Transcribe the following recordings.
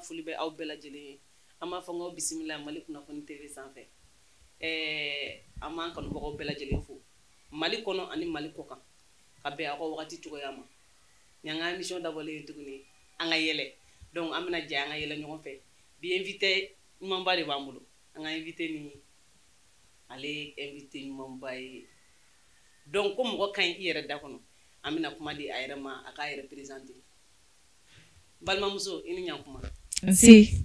foli bɛ aw bɛɛ lajɛlen ye an b'a fɔ n ko bisimila Mali kunnafoni TV sanfɛ an b'an kanubagaw bɛɛ lajɛlen fo Mali kɔnɔ ani Mali kɔ kan ka bɛn aw ka wagati cogoya ma ni an ka émission dabɔlen ye tuguni an ka yɛlɛ donc an bɛna jɛ an ka yɛlɛ ɲɔgɔn fɛ bi invité ɲumanba de b'an bolo an ka invité ni ale invité ɲumanba ye donc ko mɔgɔ ka ɲi i yɛrɛ da kɔnɔ an bɛna kuma di a yɛrɛ ma a k'a yɛrɛ présenter balimamuso i ni ɲankuma nsi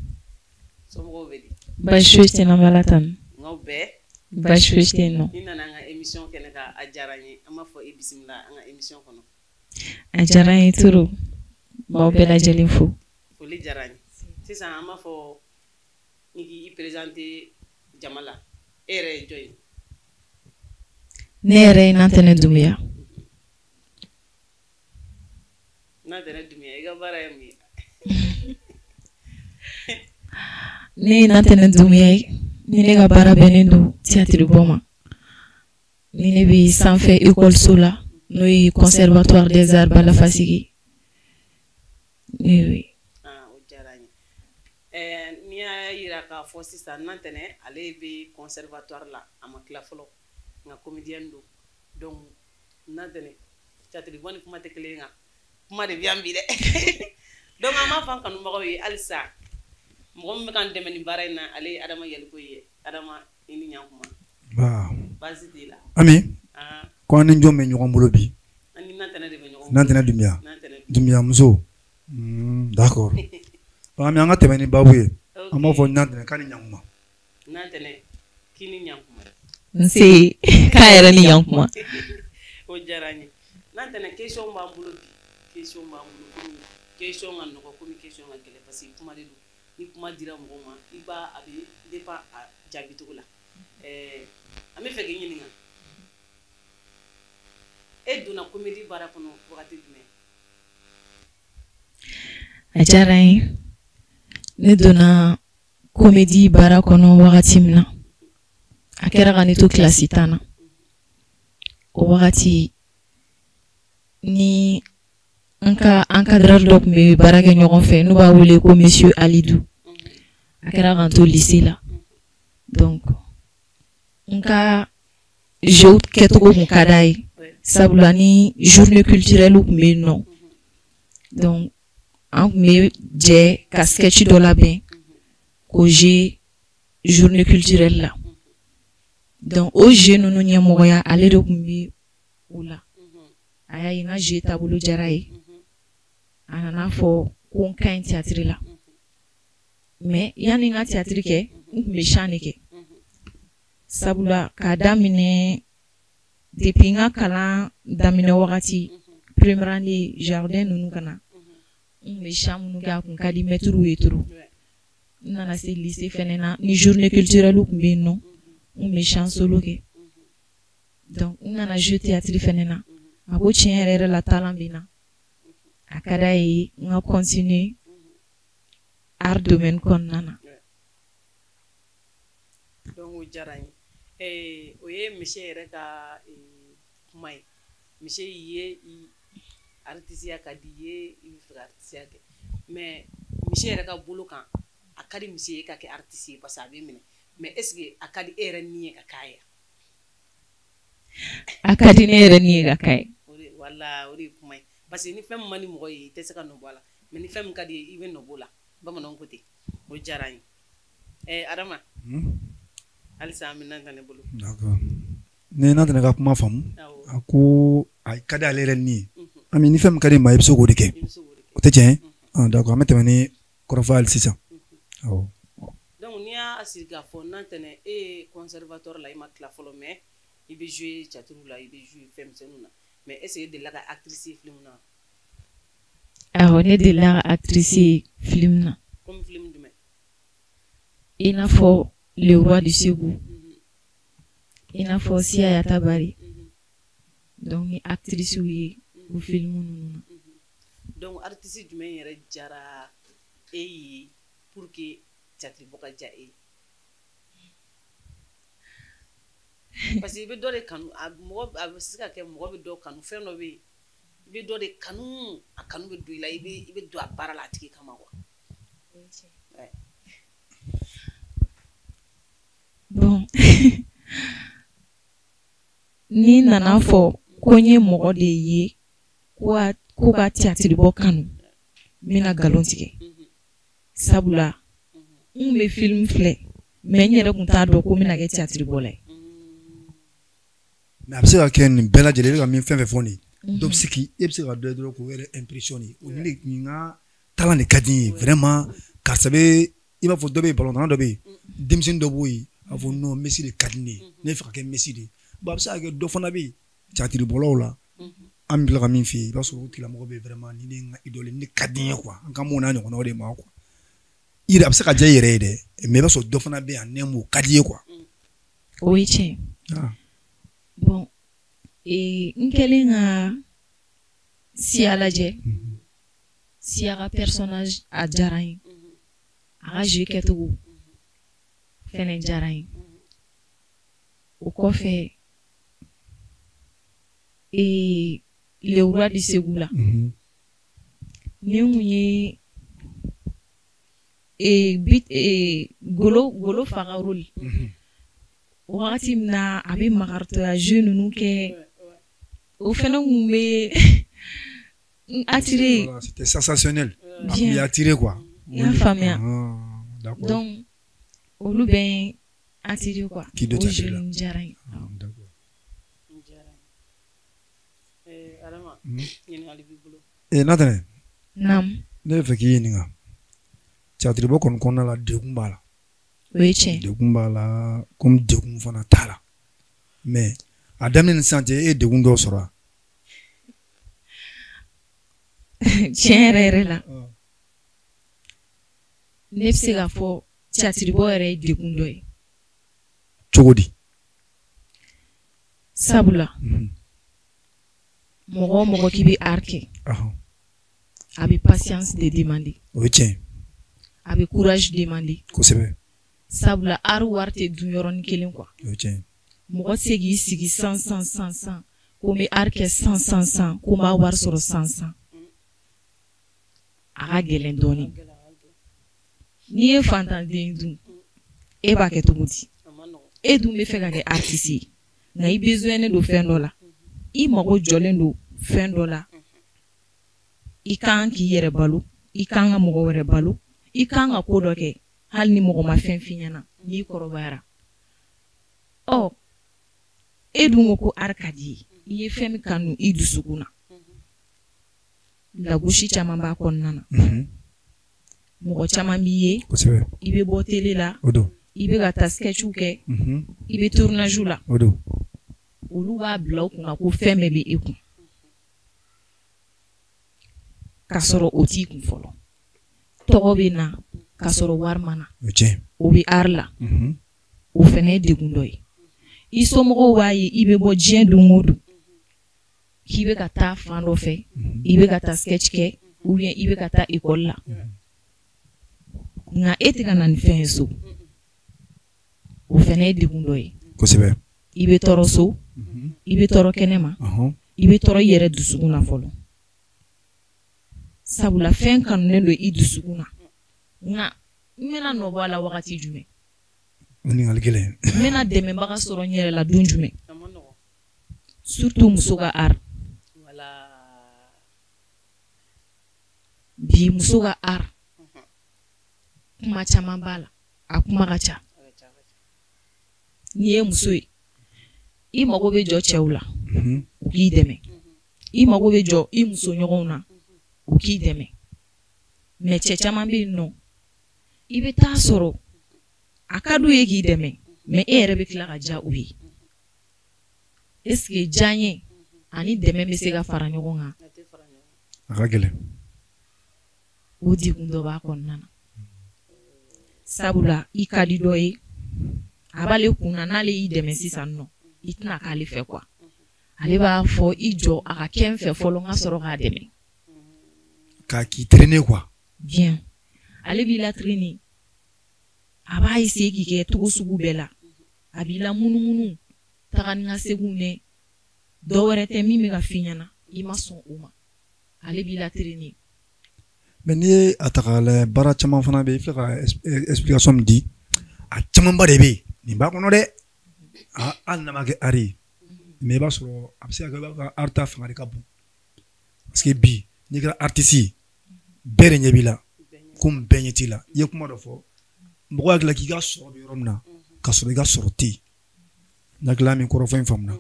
somɔgɔw bɛ di baasi foyi tɛ n na n bɛ Ala tanu n'aw bɛɛ baasi foyi tɛ yen nɔ i nana an ka émission kɛnɛ kan a diyara n ye an b'a fɔ i bisimila an ka émission kɔnɔ a diyara n ye toro b'aw bɛɛ lajɛlen fo foli diyara n ye sisan an b'a fɔ i k'i présenter jama la e yɛrɛ ye jɔn ye ne yɛrɛ ye Nantɛnɛ Dunbiya Nantɛnɛ Dunbiya i ka baara ye mun ye ne ye Nantɛnɛ Dunbiya ye ni ne ka baara bɛnnen don théâtre bɔ ma ni ne bɛ sanfɛ école la n'o ye conservatoire des arts Balafasigi o diyara n ye n'i y'a yira k'a fɔ sisan Nantɛnɛ ale bɛ conservatoire la a ma tila fɔlɔ nka comédienne don donc Nantɛnɛ théâtre bɔ ni kuma tɛ kelen ye nka kuma de bɛ yan bi dɛ donc an b'a fɔ an kanubagaw ye halisa mɔgɔ min bɛ k'an dɛmɛ nin baara in na ale ye Adama Yaliko ye Adama i ni ɲankuma baasi t'i la Ami ko an ni jɔn bɛ ɲɔgɔn bolo bi an ni Nantɛnɛ de bɛ ɲɔgɔn bolo Nantɛnɛ Dunbiya Dunbiya muso d'accord Ami an ka tɛmɛ ni baabu ye an b'a fɔ Nantɛnɛ k'a ni ɲankuma Nantɛnɛ k'i ni ɲankuma nse k'a yɛrɛ ni ɲankuma o diyara n ye Nantɛnɛ question b'an bolo bi question b'an bolo komi question ka nɔgɔ komi question ka gɛlɛn parce que kuma de don ni kuma dira mɔgɔ ma i b'a a bɛ dépend a jaabi cogo la an bɛ fɛ k'i ɲininka e donna comédie baara kɔnɔ wagati jumɛn a diyara n ye ne donna comédie baara kɔnɔ wagati min na a kɛra ka ne to kilasi 10 na o wagati ni an ka encadreur dɔ tun bɛ baara kɛ ɲɔgɔn fɛ n'u b'a wele ko monsieur Alidou a kɛra ka n to lycée la donc n ka jeu kɛcogo tun ka d'a ye sabula ni journée culturelle tun bɛ yen nɔ donc an tun bɛ jɛ ka sketch dɔ labɛn k'o jouer journée culturelle la donc o jeu ninnu ɲɛmɔgɔya ale de tun bɛ o la a y'a ye n ka jeu taabolo diyara ye a nana fɔ ko n ka ɲi théâtre la mais yanni n ka théâtre kɛ n tun bɛ chant de kɛ sabula k'a daminɛ depuis n ka kalan daminɛ wagati première année jardin ninnu ka na n tun bɛ chant minnu kɛ a tun ka di maîtres ye trop n nana se lycée fɛnɛ na ni journée culturelle tun bɛ yen nɔ n tun bɛ chant solo kɛ donc n nana jouer théâtre fɛnɛ na a ko tiɲɛ yɛrɛ yɛrɛ la talent bɛ n na a ka d'a ye n ka continuer art domaine kɔnɔna na donc o diyara n ye o ye monsieur yɛrɛ ka kuma ye monsieur ye artisiya ka di i ye i bɛ fɛ ka artisiya kɛ mais monsieur yɛrɛ ka bolo kan a ka di monsieur ye ka kɛ artiste ye parce que a bɛ minɛ mais est ce que a ka di e yɛrɛ ni ye ka k'a ye a ka di ne yɛrɛ ni ye ka k'a ye wala o de ye kuma ye parce que ni fɛn min man di mɔgɔ ye i tɛ se ka nɔ bɔ a la mais ni fɛn min ka di ye i bɛ nɔ b'o la bamananw ko ten o diyara n ye Adama halisa an bɛ Nantɛnɛ bolo d'accord ne ye Nantɛnɛ ka kuma faamu a ko a ka di ale yɛrɛ ni ye Ami ni fɛn min ka di maa i bɛ se k'o de kɛ o tɛ tiɲɛ ye d'accord an bɛ tɛmɛ ni kɔrɔfɔ hali sisan awɔ donc n'i y'a sigi k'a fɔ Nantɛnɛ e ye conservatoire la i ma tila fɔlɔ mais i bɛ jouer théâtre la i bɛ jouer fɛn misɛnninw na mais est ce que e delila ka actrice ye film na awɔ ne delila ka actrice ye film na comme film jumɛn i n'a fɔ le roi du Ségou i n'a fɔ Siya Yata Bari donc ni actrice ye o film ninnu na donc artiste jumɛn yɛrɛ diyara e ye pour que théâtre bɔ ka diya e ye parce que i bɛ dɔ de kanu a bɛ se ka kɛ mɔgɔ bɛ dɔ kanu fɛn dɔ bɛ yen i bɛ dɔ de kanu a kanu bɛ don i la i bɛ don a baara la a tigi kama quoi Ouais. Bon. Ni nana fɔ ko n ye mɔgɔ de ye ko ka théâtre bɔ kanu n bɛna galon tigɛ sabula n bɛ film filɛ mais n yɛrɛ kun t'a dɔn ko n bɛna kɛ théâtre bɔla ye. mais a bɛ se ka kɛ nin bɛɛ lajɛlen i bɛ ka min fɛn fɛn fɔ nin ye dɔ bɛ se k'i e bɛ se ka dɔ ye dɔrɔn k'o yɛrɛ impressionné o ni nin ka talent de ka di n ye vraiment karisa bɛ i b'a fɔ dɔ bɛ yen balontanna dɔ bɛ yen denmisɛnnin dɔ b'o ye a fɔ non Messi de ka di ne ye ne bɛ fɛ ka kɛ Messi de ye bon a bɛ se ka kɛ dɔ fana bɛ yen théâtre bɔlaw la an bɛ tila ka min f'i ye i b'a sɔrɔ o tigilamɔgɔ bɛ vraiment ni ne ye n ka idole ne ka di n ye quoi an ka mun n'a ɲɔgɔnnaw de ma quoi i yɛrɛ a bɛ se ka diya i yɛrɛ ye dɛ mais i b'a sɔrɔ dɔ fana bɛ yan ne m'o ka di ye quoi. O ye tiɲɛ ye. Bon n kɛlen ka Siya lajɛ Siya ka personnage a diyara n ye a ka jeu kɛcogo fɛnɛ diyara n ye o kɔfɛ Le Roi du Ségou la ni n kun ye Golo fa ka rôle wagati min na a bɛ makaritoya jeu ninnu kɛ o fɛnɛ kun bɛ attiré. C'était sensationnel. Bien. Il a attiré quoi. I y'a faamuya. D'accord. Donc olu bɛ attiré quoi. Qui de o jeu ninnu diyara n ye. D'accord. Adama ɲininkali b'i bolo. Nathalie. Naam. Ne bɛ fɛ k'i ɲininka théâtre bɔ kɔni kɔnɔna la degun b'a la. O ye tiɲɛ ye. Degun b'a la comme degun fana t'a la mais a daminɛ ni sisan cɛ e ye degun dɔw sɔrɔ wa. Tiɲɛ yɛrɛ yɛrɛ la ne bɛ se k'a fɔ théâtre bɔ yɛrɛ ye degun dɔ ye. Cogo di. Sabula mɔgɔ o mɔgɔ k'i bɛ art kɛ a bɛ patience de demander. O ye tiɲɛ ye. A bɛ courage demander. Kosɛbɛ. Sabula art wari tɛ dun yɔrɔnin kelen quoi. O ye tiɲɛ ye. Mɔgɔ tɛ se k'i sigi san ko n bɛ art kɛ san ko n b'a wari sɔrɔ san a ka gɛlɛn dɔɔnin. N'i ye fantanden dun e b'a kɛ cogo di. E dun bɛ fɛ ka kɛ artiste ye nka i besoin don fɛn dɔ la i mago jɔlen don fɛn dɔ la i kan k'i yɛrɛ balo i kan ka mɔgɔ wɛrɛ balo i kan ka ko dɔ kɛ hali ni mɔgɔ ma fɛn f'i ɲɛna n'i kɔrɔbayara e dun ko ko art ka di i ye fɛn min kanu i dusukun na lagosi caman b'a kɔnɔna na mɔgɔ caman b'i ye i bɛ bɔ télé la i bɛ ka taa sketchiw kɛ i bɛ tournage la olu b'a bila u kunna ko fɛn bɛɛ bɛ e kun k'a sɔrɔ o t'i kun fɔlɔ tɔgɔ bɛ na k'a sɔrɔ wari ma na o bɛ art la o fɛnɛ ye degun dɔ ye i somɔgɔw b'a ye i bɛ bɔ diɲɛ don o don k'i bɛ ka taa fan dɔ fɛ i bɛ ka taa sketch kɛ ou bien i bɛ ka taa école la nka e tɛ ka na ni fɛn ye so o fɛnɛ ye degun dɔ ye kosɛbɛ. I bɛ tɔɔrɔ so i bɛ tɔɔrɔ kɛnɛma i bɛ tɔɔrɔ i yɛrɛ dusukun na fɔlɔ sabula fɛn kanunen don i dusukun na nka n bɛna nɔ bɔ a la wagati jumɛn. Ɲininkali gɛlɛn. N bɛna dɛmɛbaga sɔrɔ n yɛrɛ la don jumɛn surtout muso ka art. Bi muso ka art kuma caman b'a la a kuma ka ca n'i ye muso ye i mago bɛ jɔ cɛw la u k'i dɛmɛ i mago bɛ jɔ i muso ɲɔgɔnw na u k'i dɛmɛ mais cɛ caman bɛ yen nɔ i bɛ taa sɔrɔ a ka d'u ye k'i dɛmɛ mais e yɛrɛ bɛ tila ka diya u ye est-ce que diyaɲɛ ani dɛmɛ bɛ se ka fara ɲɔgɔn kan. A ka gɛlɛn. O degun dɔ b'a kɔnɔna na sabula i ka di dɔ ye a b'ale kunna n'ale y'i dɛmɛ sisan nɔ i tɛna k'ale fɛ quoi ale b'a fɔ i jɔ a ka kɛ n fɛ fɔlɔ n ka sɔrɔ k'a dɛmɛ. K'a k'i traîner quoi. Bien ale b'i la traîner a b'a essayer k'i kɛ cogo sugu bɛɛ la a b'i la munumunu taga ni ka segin dɛ dɔ wɛrɛ tɛ min bɛ ka f'i ɲɛna i ma sɔn o ma ale b'i la traîner. mais ni atakala bara chama fana be fla explication di a chama ba de be ni ba kono de a an na make ari mais ba so abse ga arta fangari ka bu parce que bi ni gra artiste bere nyebila kum benyeti la ye kuma do fo mbogo agla ki ga so bi romna ka so ga sorti nakla mi ko fo famna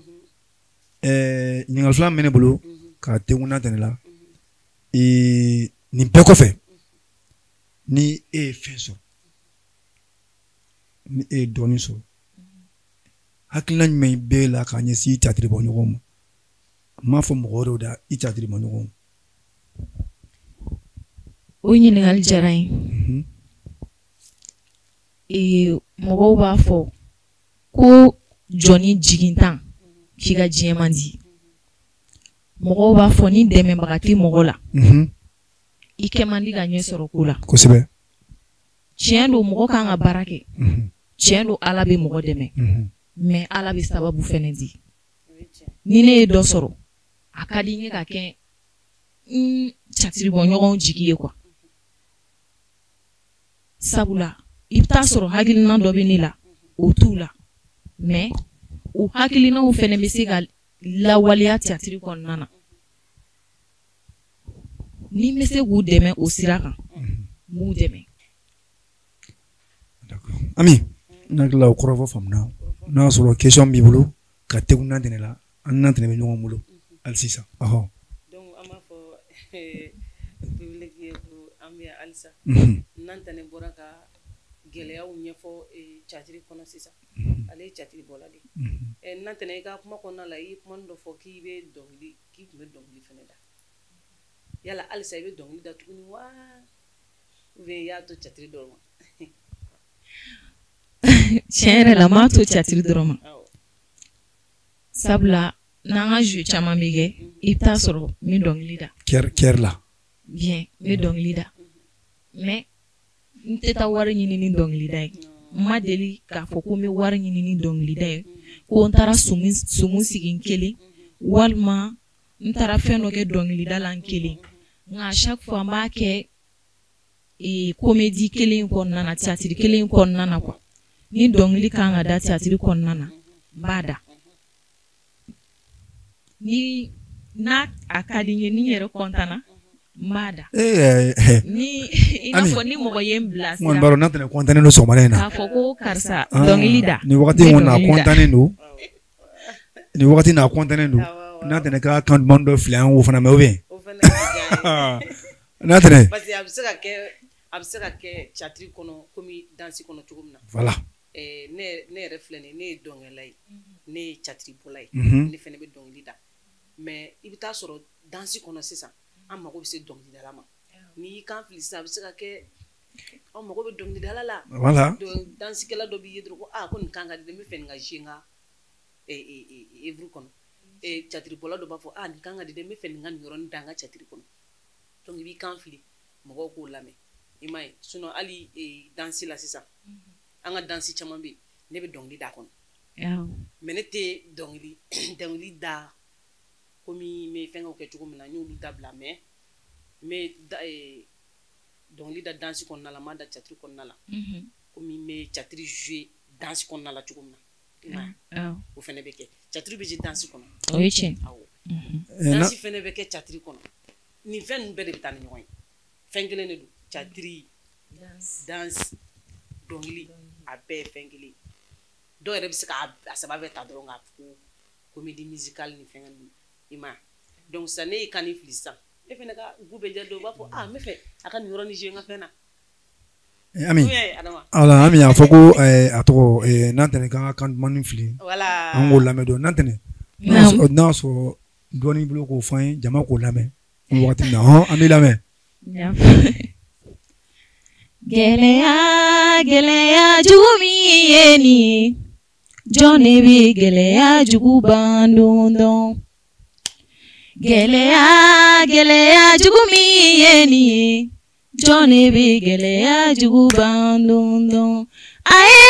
ni ngal flam mene bolo ka teguna tanela ni bɛɛ kɔfɛ ni e ye fɛn sɔrɔ ni e ye dɔɔnin sɔrɔ hakilina jumɛn b'e la k'a ɲɛsin i catiri bɔ ɲɔgɔn ma n m'a fɔ mɔgɔ wɛrɛw da i catiri bɔ ɲɔgɔn ma. O ɲininkali diyara n ye mɔgɔw b'a fɔ ko jɔnni jigintan k'i ka diɲɛ man di mɔgɔw b'a fɔ ni dɛmɛbaga tɛ mɔgɔ la i kɛ man di ka ɲɛ sɔrɔ ko la kosɛbɛ tiɲɛ don mɔgɔ kan ka baara kɛ tiɲɛ don ala bɛ mɔgɔ dɛmɛ mais ala bɛ sababu fɛnɛ di ni ne ye dɔ sɔrɔ a ka di n ye ka kɛ catiribɔɲɔgɔnw jigi ye quoi sabula i bɛ taa sɔrɔ hakilina dɔ bɛ ne la o t'u la mais o hakilinaw fɛnɛ bɛ se ka lawaleya théâtre kɔnɔna na ni bɛ se k'u dɛmɛ o sira kan m'u dɛmɛ. D'accord Ami nakila o kɔrɔfɔ faamuna n'a y'a sɔrɔ question b'i bolo ka tegu n'antɛnɛ la an n'antɛnɛ bɛ ɲɔgɔn bolo hali sisan ɔhɔ. Donc an b'a fɔ public ye ko an bɛ halisa n'antɛnɛ bɔra ka gɛlɛyaw ɲɛfɔ catiri kɔnɔ sisan ale ye catiri bɔla de n'antɛnɛ i ka kuma kɔnɔna la i ye kuma dɔ fɔ k'i bɛ dɔnkili k'i tun bɛ dɔnkili fɛnɛ da yala halisa i bɛ dɔnkili da tuguni wa ou bien i y'a to catiri dɔrɔn ma. Tiɲɛ yɛrɛ la m'a to catiri dɔrɔn ma sabula n'an ka jeu caman bɛ kɛ i bɛ taa sɔrɔ n bɛ dɔnkili da kɛr la bien n bɛ dɔnkili da mais n tɛ taa wari ɲini ni dɔnkilida ye n ma deli k'a fɔ ko n bɛ wari ɲini ni dɔnkilida ye ko n taara sumu sigi n kelen walima n taara fɛn dɔ kɛ dɔnkilida la n kelen nka chaque fois n b'a kɛ comédie kelen kɔnɔna na théâtre kelen kɔnɔna na quoi ni dɔnkili kan ka da théâtre kɔnɔna na n b'a da ni n'a a ka di n ye ni n yɛrɛ kɔntana n b'a da ni i n'a fɔ ni mɔgɔ ye n bila sira n b'a dɔn n'antɛnɛ kɔntanen don sɔgɔmada in na k'a fɔ ko karisa dɔnkili da ni wagati in kɔni a kɔntanen don ni wagati n'a kɔntanen don n'antɛnɛ ka kan duman dɔ fili an k'o fana mɛn ou bien n'antɛnɛ parce que a bɛ se ka kɛ catiri kɔnɔ komi dansi kɔnɔ cogo min na voilà ne yɛrɛ filɛ nin ye ne ye dɔnkɛla ye ne ye catiri bɔla ye ne fɛnɛ bɛ dɔnkili da mais i bɛ taa sɔrɔ dansi kɔnɔ sisan an mago bɛ se dɔnkilidala ma n'i y'i kan fili sisan a bɛ se ka kɛ aw mago bɛ dɔnkilidala la voilà dansikɛla dɔ b'i ye dɔrɔn ko ko nin kan ka di n bɛ fɛ nin ka jouer n ka œuvre kɔnɔ catiri bɔla dɔ b'a fɔ nin kan ka di n bɛ fɛ nin ka nin yɔrɔnin da n ka catiri kɔnɔ donc i b'i kan fili mɔgɔw k'o lamɛn i m'a ye sinon hali dansi la sisan an ka dansi caman bɛ yen ne bɛ dɔnkili da kɔnɔ mais ne tɛ dɔnkili da komi n bɛ fɛnkɛw kɛ cogo min na n y'olu dabila mais n bɛ dɔnkili da dansi kɔnɔna la n m'a da catiri kɔnɔna la komi n bɛ catiri jouer dansi kɔnɔna la cogo min na o fɛnɛ bɛ kɛ catiri bɛ jouer dansi kɔnɔ o ye tiɲɛ awɔ dansi fɛnɛ bɛ kɛ catiri kɔnɔ nin fɛn ninnu bɛɛ de bɛ taa ni ɲɔgɔn ye fɛn kelen de don catiri dansi dɔnkili a bɛɛ ye fɛn kelen dɔw yɛrɛ bɛ se k'a saba bɛɛ ta dɔrɔn k'a fɔ ko comédie musicale ni fɛn ninnu i ma donc sisan ne y'i kan ni fili sisan e fɛnɛ ka gu bɛ diya dɔw b'a fɔ n bɛ fɛ a ka nin yɔrɔnin jouer n ka fɛn na Ami voilà Ami y'a fɔ ko a tɔgɔ n'antɛnɛ kan ka kan duman fili an k'o lamɛn dɔn n'antɛnɛ n'a sɔrɔ dɔɔnin bolo k'o fɔ an ye jama k'o lamɛn wagati min na an b'i lamɛn. Gɛlɛya jugu min ye nin ye jɔn de bɛ gɛlɛya jugu ban don dɔn gɛlɛya jugu min ye nin ye jɔn de bɛ gɛlɛya jugu ban don dɔn a ye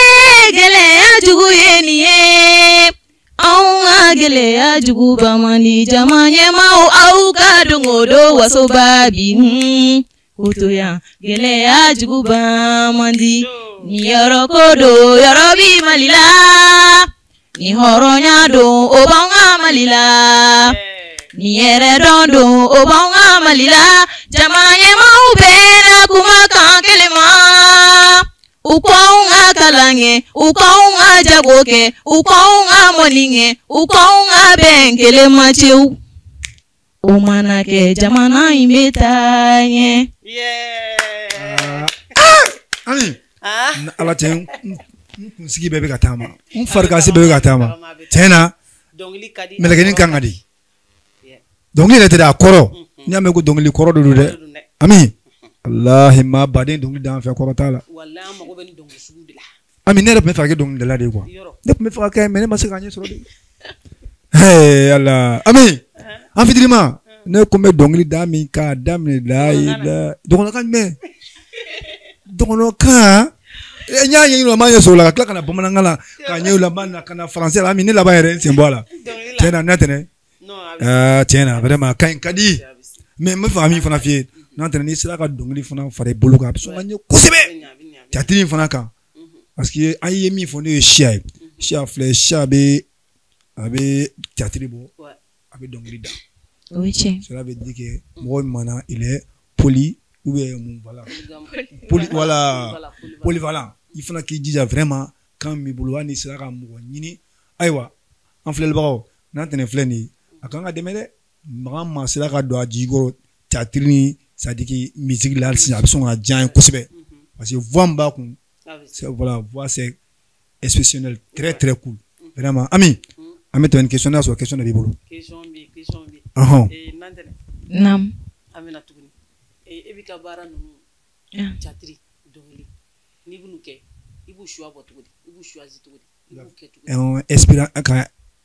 gɛlɛya jugu ye nin ye anw ka gɛlɛya jugu ban man di jama ɲɛmaaw aw ka don o don wasoba bi Otoya geleya juguba mandi ni yoro kodo yoro bi malila ni horonya do obanga malila ni yere dondo obanga malila jamaye maubena kuma kankelema ukaunga kalange ukaunga jagoke ukaunga moninge ukaunga benkele macheu umana ke jamana imbetanye ami ala ten sigi bebe gatama farka bebe gatama tena melekeni kangadi dongli le teda koro nyame ko dongli koro do de ami Allahumma baden dongli dan fa koro tala wallahi ma ko ben dongli sugu de la ami ne me fa ke dongli de la de quoi ne me fa ka me ne ma se gagner sur de hey Allah ami amfidrima ne ko me dongli dami ka dami la ila dongo kan me dongo ka nya nya no ma yeso la kala kana bomana ngala ka nyu la bana kana français la ami ne la ba yere sembola tena netene tiens, vraiment, quand kadi, mais ma famille fana fier, n'entendez ni cela ka dongli fana fare boluka, so nganye kosebe, tiatini fana ka, parce que ayi mi fone chia flèche abe tiatini bo, abe dongli da. Oui, tiens. Cela veut dire que moi mana il est poli ou bien voilà, polyvalent. Il faut qu'il dise vraiment quand mi boluwa ni cela ka mo nyini, aywa, en flèche bao, n'entendez flèche akanga demede mama sila ka do ajigo teatrini sadiki musique là c'est absolument un jan kosebe parce que voix ba kun c'est voilà voix c'est exceptionnel très très cool vraiment ami ami tu as une question là sur question de bibolo question bi nantene nam amina tuguni ebika bara nunu teatri dongli ni bunuke ibu choix botugudi ibu choisi tugudi ibu ketu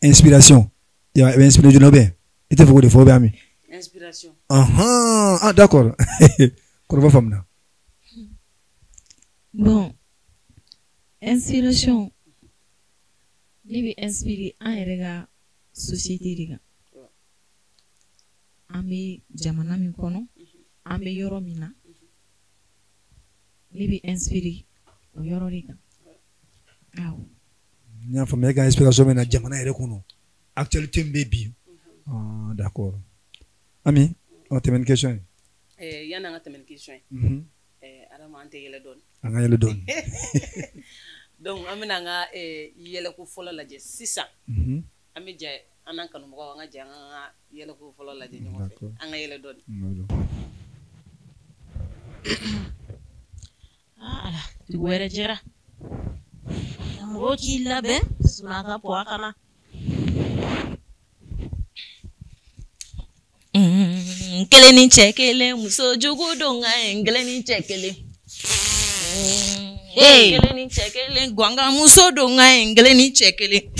inspiration. Il y a inspiré de l'obé. Il était beaucoup de faux amis. Inspiration. Ah d'accord. Comment femme là? Bon, inspiration. Ni inspiré un rega société rega. Ambi jamana mi kono, ambi yoro mina. Ni inspiré yoro rega. Ah. Nya femme rega inspiration mais na jamana rega kono. Actualité baby. Ah d'accord. Ami, on te met une question. Yana nga te met une question. Adama ante yele don. Anga yele don. Donc amina nga yele ko folo laje sisa. Ami je anan kanu mo nga je nga yele ko folo laje ñoo fe. Anga yele don. Tu were jera. Mo ki labe sunaka po akana. Keleni chekele muso jugu donga keleni chekele keleni chekele gwanga muso donga keleni chekele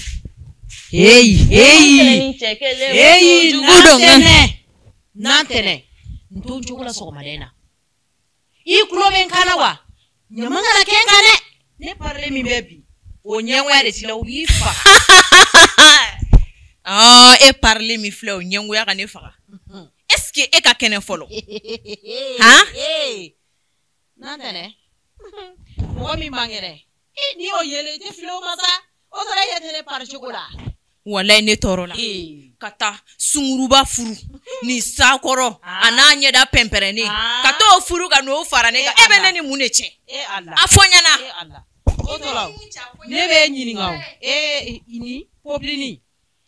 keleni chekele jugu donga nantene ntonjo kula so madena ikulo ben kanawa nyamanga na kenkane ne parle mi bebi o nyenwa de tila wifa e parler mi fleur nyengu ya kane faka est-ce que e ka kene folo nantene mo mi mangere ni o yele te fleur masa o sala yetele par chocolat wallahi ne toro la kata sunguruba furu ni sakoro ananye da pempere ni kata o furu ka no fara ne ka ebe ne ni muneche Allah afonyana Allah o tola ne be nyini ngaw ini poblini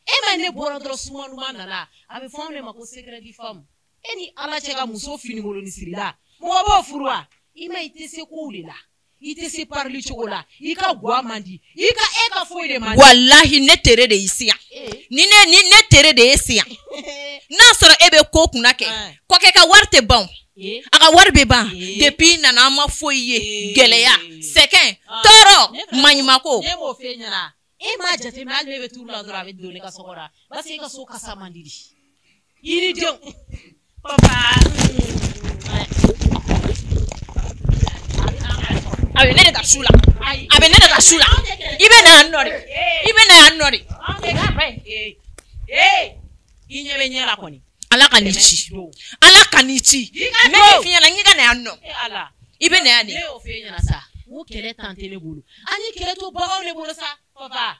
ema ne bora dro suma numa nana abe fomle mako secret di femme eni ala chega muso fini ngolo ni sirila mo ba furwa ima itese kulila itese parli chokola ika gwa mandi ika eka foide mandi wallahi ne tere de isia ni ne tere de isia na soro ebe ko kunake ko ke ka warte bon aka warbe ban depuis nana ma foye geleya seken toro manyimako ne mo fenyana ma jate mal lebe tour la dora avec donner ka sokora ba se ka so ka samandidi yini dem papa abe ne da shula ibe na anori inye be nyela koni ala ka ni ci ala ka ni ci ne fi yana ngi ka na yanno ala ibe na yani ne o fe yana sa wo kele tante ne bolo ani kele to bagaw ne bolo sa papa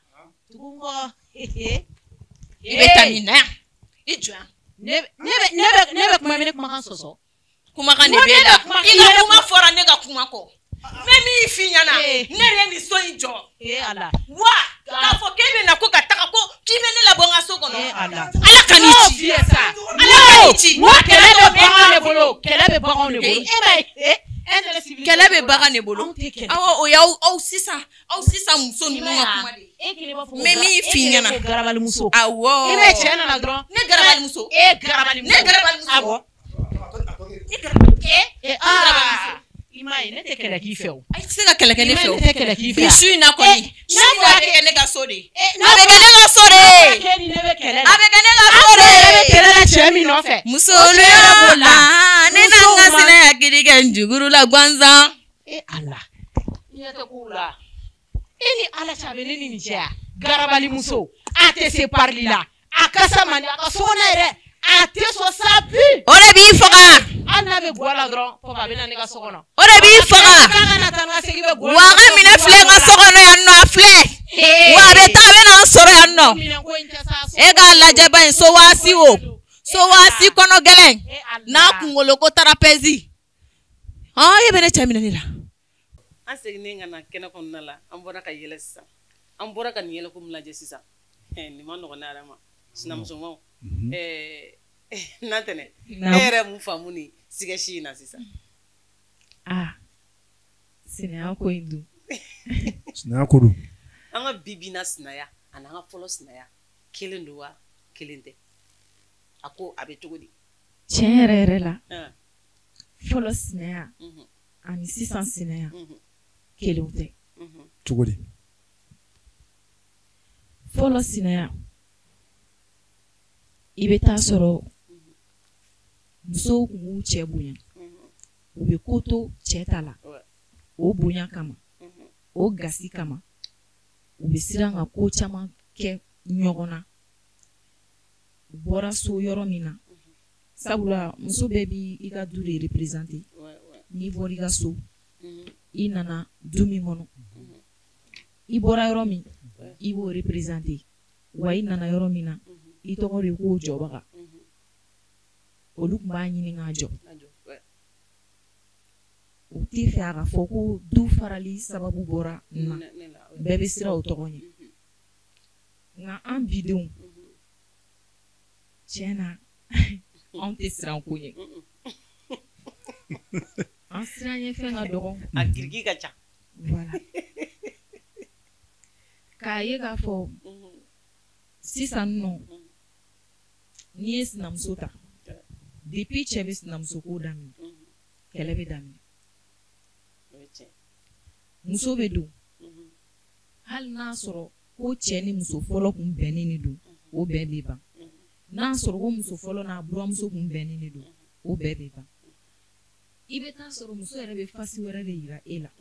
tukungo ibe tamina ijwa ne kuma mene kuma kan soso kuma kan ne bela iga kuma fora ne ga kuma ko memi fi yana ne re ni so injo ala wa ka fo kebe na ko ka taka ko kibe ne la bonga so kono ala ka ni ci sa ala ka ni ci wo kele be bagaw ne bolo kele be bagaw ne bolo kele be baga ne bolo awo o ya o sisa muso ni nga kuma de memi fi yana garabali muso awo ibe chena na dron ne garabali muso abo imai ne te kele ki fe o ai se ka kele kele fe o te kele ki fe su ina ko ni su na ke ne ga so de abe kele ga so de abe kele ga so de kele la chemi no fe muso le bola ne na ngasina ya girige njuguru la gwanza ala ni te kula ini ala chabe ni ni ja garabali muso ate se parli la akasa mani akasona ere ate so sapi ore bi foka ana be gwala dron papa bena ne ga sokono ore bi foka kana tanga segi be gwala wa ga mine fle ga sokono ya no afle wa be ta be na soro ya no e ga la jeba so wasi kono gelen na kungolo ko trapezi ye bene chamina ni la asegi ne ngana kena ko nala ambora ka yelesa ambora ka yele ko mlaje sisa ni man no na rama sinamso mo natene ere mu famuni sigashi na sisa sina ko indu sina ko du anga bibina sinaya ananga folo sinaya kelenduwa kelende ako abetugudi chenere la folo sinaya ani 600 sinaya kelente tugudi folo sinaya ibe ta soro muso ku che bunya ube koto che tala o bunya kama o gasi kama ube siranga ko chama ke nyogona bora so yoro mina sabula muso bebi iga dure representer ni bori ga so inana dumi mono ibora yoro mi ibo representer wa inana yoro mina itogori ko jobaga oluk ba nyini nga job o ti fi aga foko du farali sababu bora na bebe sira o togonye nga an bidon chena on te sira ko nye an sira nye fe nga dogon a girgi ka cha voilà ka ye ga fo sisan no ni sinamso ta depuis chebe sinamso ko dami kele be dami muso be do hal na soro ko cheni muso folo kun beni ni do o be be ba na soro ko muso folo na bro muso kun beni ni do o be be ba ibe ta soro muso ere be fasi wera de yira ela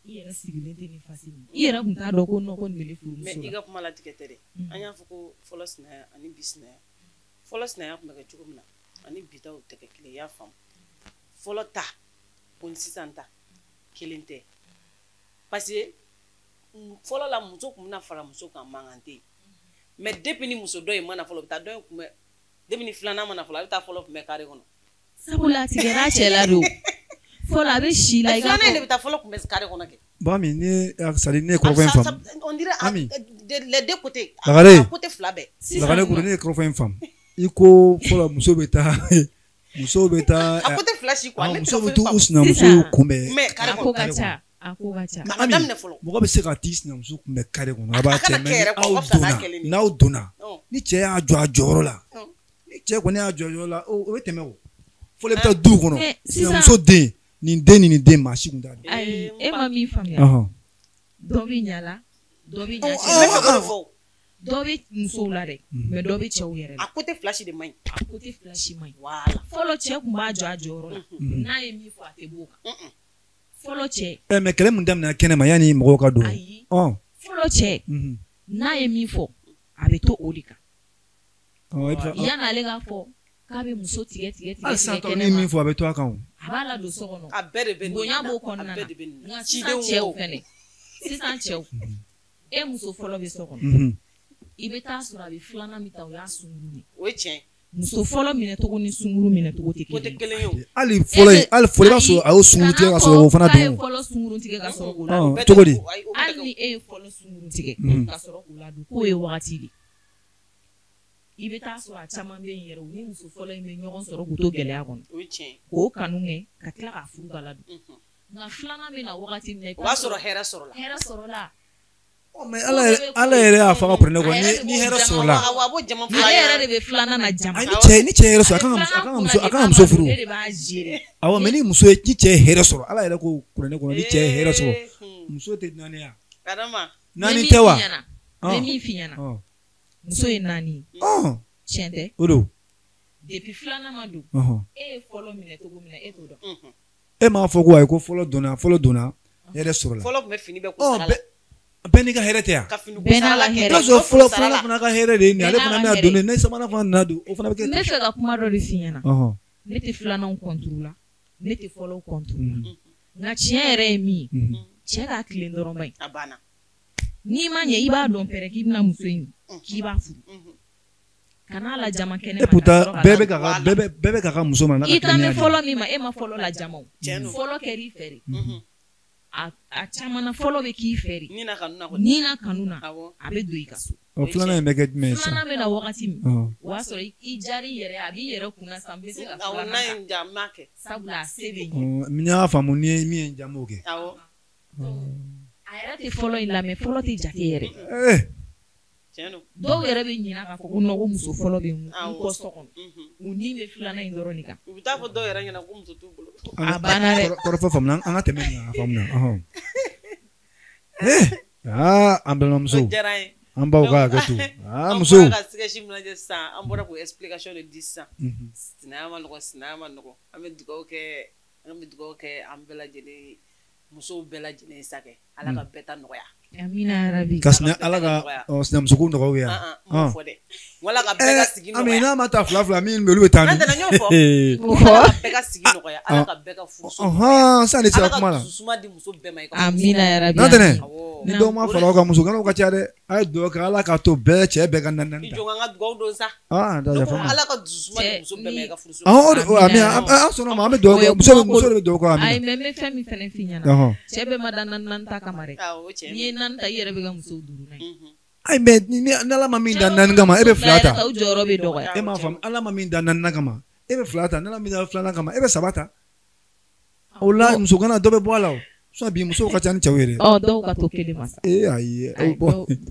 iyera sigilente ni fasi ni iyera kun ta do ko no ko ngele furu muso me iga kuma la tiketere anya fuko folo sina ani bisna folo sina kuma ga chugumna ani bitaw teke kile ya fam folo ta pon sisanta kelente parce folo la muso kumna fara muso kan mangante mais depuis ni muso do e mana folo ta do kuma depuis ni flana mana folo ta folo me kare kono sabula tigera chela do folo abe shila iga flana ne ta folo kuma kare kono ke bami ne sali ne ko femme on dirait les deux côtés côté flabe la gane ko ne ko femme iko folo muso beta a côté flash quoi muso betu usna muso kumbe me kare ko gacha ako gacha madame ne folo mo be se ka tis na muso kumbe kare kono aba teme au dona ni che a joro la ni che ko ne a joro la o teme o folo beta du kono na muso de ni de ma shi kunda ai e ma mi famia dobi nyala dobi nyacha dobi muso la de me dobi chew yere a côté flash de main a côté flash main voilà folo che kumba joro la na e mi fo ateboka folo che me kele mundam na kene ma yani mo ka do folo che na e mi fo abeto olika Oh, yana le ga fo k'a bɛ muso tigɛ hali sisan tɔ ni min fɔ a bɛ to a kan o a b'a la don so kɔnɔ a bɛɛ de bɛ nin bonya na. b'o A kɔnɔna bɛɛ de bɛ nin na na. nka sisan cɛw fɛnɛ sisan cɛw e muso fɔlɔ bɛ so kɔnɔ Mhm. i bɛ taa sɔrɔ a bɛ filanan min ta o y'a sunkuru ye o ye tiɲɛ muso fɔlɔ minɛcogo ni sunkuru minɛcogo tɛ ko tɛ kelen ye kelen ye o. hali fɔlɔ i b'a sɔrɔ a y'o sunkuru tigɛ ka sɔrɔ o fana k'a ye dun fɔlɔ sunkuru tigɛ ka sɔrɔ k'o Ɔn, ladon Bɛɛ tɛ- cogo di ayi, o bɛ hali kɛ- ni e ye fɔlɔ sunkuru tigɛ Mhm. ka sɔrɔ k'o ladon k'o ye wagati de i bɛ taa sɔrɔ a caman bɛ yen yɛrɛ u ni muso fɔlɔ in bɛ ɲɔgɔn sɔrɔ k'u to gɛlɛya kɔnɔ o ye tiɲɛ. k'o kanu kɛ ka tila k'a furu ka ladon Mhm. nka filanan bɛ na wagati min na i o bɛ b'a taa sɔrɔ hɛrɛ sɔrɔla. hɛrɛ sɔrɔla mais ala yɛrɛ y'a fɔ a ka kuranɛ kɔnɔ ni hɛrɛ sɔrɔla a b'o jama fila ale ɲɛna. yɛrɛ de bɛ filanan na jama ni cɛ ye hɛrɛ sɔrɔ a kan ka muso furu ne de b'a gérer awɔ mais ni muso ye ni cɛ ye hɛrɛ sɔrɔ ala yɛrɛ ko kuranɛ kɔnɔ ni cɛ ye hɛrɛ sɔrɔ muso tɛ naani ya Adama. naani tɛ wa n bɛ min f'i ɲɛna ɔn muso ye naani ye ɔn tiɲɛ tɛ o don depuis filanan ma don ɔhɔn e ye fɔlɔ minɛ cogo min na e t'o dɔn Mhm. e m'a fɔ ko ayi ko fɔlɔ donna hɛrɛ sɔrɔla fɔlɔ tun bɛ fini bɛɛ ko ɔn sara la. bɛɛ n'i ka hɛrɛ tɛ yan ka fini ko Bɛɛ n'a sara la ka kɛ. hɛrɛ. i b'a sɔrɔ fɔlɔ fana ka hɛrɛ de ye nin ale Bɛɛ n'a fana ka bɛna hɛrɛ. don ne sabanan fana nana don o fana bɛ kɛ n bɛ fɛ ka kuma dɔ de f'i ɲɛna ɔhɔn ne tɛ filananw kɔnturu la ne tɛ fɔlɔw kɔnturu Mhm. nka tiɲɛ yɛrɛ ye min ye Mhm. cɛ k'a tilen dɔrɔn ba ye a banna. n'i ma ɲɛ i b'a dɔn pɛrɛ k'i bɛna muso in k'i b'a furu Mhm. kana la jama kɛnɛ et ma pourtant ka sɔrɔ ka bɛɛ bɛ ladon. ka bɛɛ bɛ ka muso mana i ka tan bɛ kɛnɛya de fɔlɔ min ma e ma fɔlɔ la jamaw Tiɲɛ don. fɔlɔ kɛra i fɛ de Mhm. a caman na fɔlɔ bɛ k'i fɛ de ni na kanu na kɔni. n'i na kanu na awɔ. a bɛ don i ka so ɔ filanan in bɛ kɛ jumɛn ye sisan filanan bɛ na wagati min ɔhɔn o y'a sɔrɔ i diyara i yɛrɛ ye a b'i yɛrɛ kunna san n bɛ se ka awɔ n'a filanan ye ta n ja n m'a kɛ. sabula a se bɛ ɲɛ n y'a faamu ni ye min ye n jamu kɛ awɔ. a yɛrɛ tɛ fɔlɔ in lamɛn fɔlɔ tɛ jate yɛrɛ tiɲɛ don. dɔw yɛrɛ bɛ ɲina k'a fɔ ko nɔgɔ muso fɔlɔ bɛ n Awɔ. kɔ so kɔnɔ Mhm. u ni bɛ filanan in dɔrɔn de kan u bɛ taa fɔ dɔw yɛrɛ ɲɛna ko muso t'u bolo. a banna dɛ kɔrɔfɔ faamuna an ka tɛmɛ nin kan a faamuna ɔhɔn an balimamuso o diyara n ye. an baw ka hakɛ to an muso bɔra ka sketch min lajɛ sisan an bɔra k'o explication de di sisan. Mhm. sinaya ma nɔgɔ sinaya ma nɔgɔ an bɛ dugawu kɛ an bɛɛ lajɛlen musow bɛɛ lajɛlen sakɛ ala ka bɛɛ ta nɔgɔya. amina yarabi ka sinɛ ala ka sinamuso nɔgɔw ye yan m'o fɔ dɛ wala ka bɛɛ ka sigi ami nɔgɔya. n'a ma taa fila fila min bɛ olu bɛ taa n'an min tɛna n y'o fɔ ala ka bɛɛ ka sigi nɔgɔya ala ka bɛɛ ka furuso ɔhɔn sisan de ala sera ka kuma la dusuma di muso bɛɛ ma i ka amina yarabi n'an tɛnɛ awɔ ni dɔw ma fara aw ka muso ganaw ka ca dɛ a ye dugawu kɛ ala k'a to bɛɛ cɛ bɛɛ ka naani i ta jɔ an ka dugawu don sa da ne ko yafa ma ala ka dusuma di muso bɛɛ ma i ka furuso ɔhɔn o ami an sɔnna ma an bɛ dugawu kɛ muso de bɛ dugawu kɛ ayi ami mɛ n bɛ fɛn min fɛnɛ f'i ɲɛna ɔhɔn cɛ bɛɛ ma da naani ta kama dɛ awɔ o cɛ n'i ye naani ta i yɛrɛ bɛ ka musow duuru n'a ye ayi mɛ ni ala ma min da naani kama e bɛ fila ta o jɔyɔrɔ bɛ dɔgɔya e m'a faamu ala ma min da naani kama e bɛ fila ta n'ala min da filanan kama e bɛ saba ta o la muso gana dɔ bɛ bɔ a la o bi musow ka ca ni cɛw ye dɛ dɔw ka to kelen ma sa ayi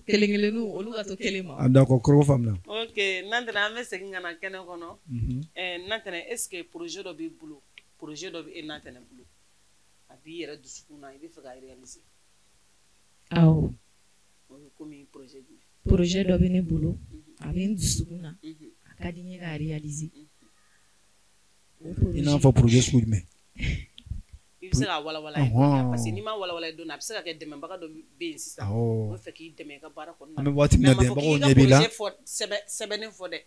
kelen kelenninw olu ka to kelen ma a d'accord kɔrɔfɔ faamuna ok n'an tɛna an bɛ segin ka na kɛnɛ kɔnɔ n'an tɛna est ce que projet dɔ b'i bolo projet dɔ bɛ e n'an tɛnɛ bolo a b'i yɛrɛ dusukun na i bɛ fɛ ka réaliser awɔ o ye komi projet jumɛn projet dɔ bɛ ne bolo a bɛ n dusukun na a ka di n ye k'a réaliser i n'a fɔ projet sugu jumɛn i bɛ se k'a walawala ye parce que n'i ma walawala ye dɔɔni a bɛ se ka kɛ dɛmɛbaga dɔ bɛ yen sisan o bɛ fɛ k'i dɛmɛ i ka baara kɔnɔna na an bɛ waati min na dɛmɛbagaw ɲɛ b'i la sɛbɛnnen fɔ dɛ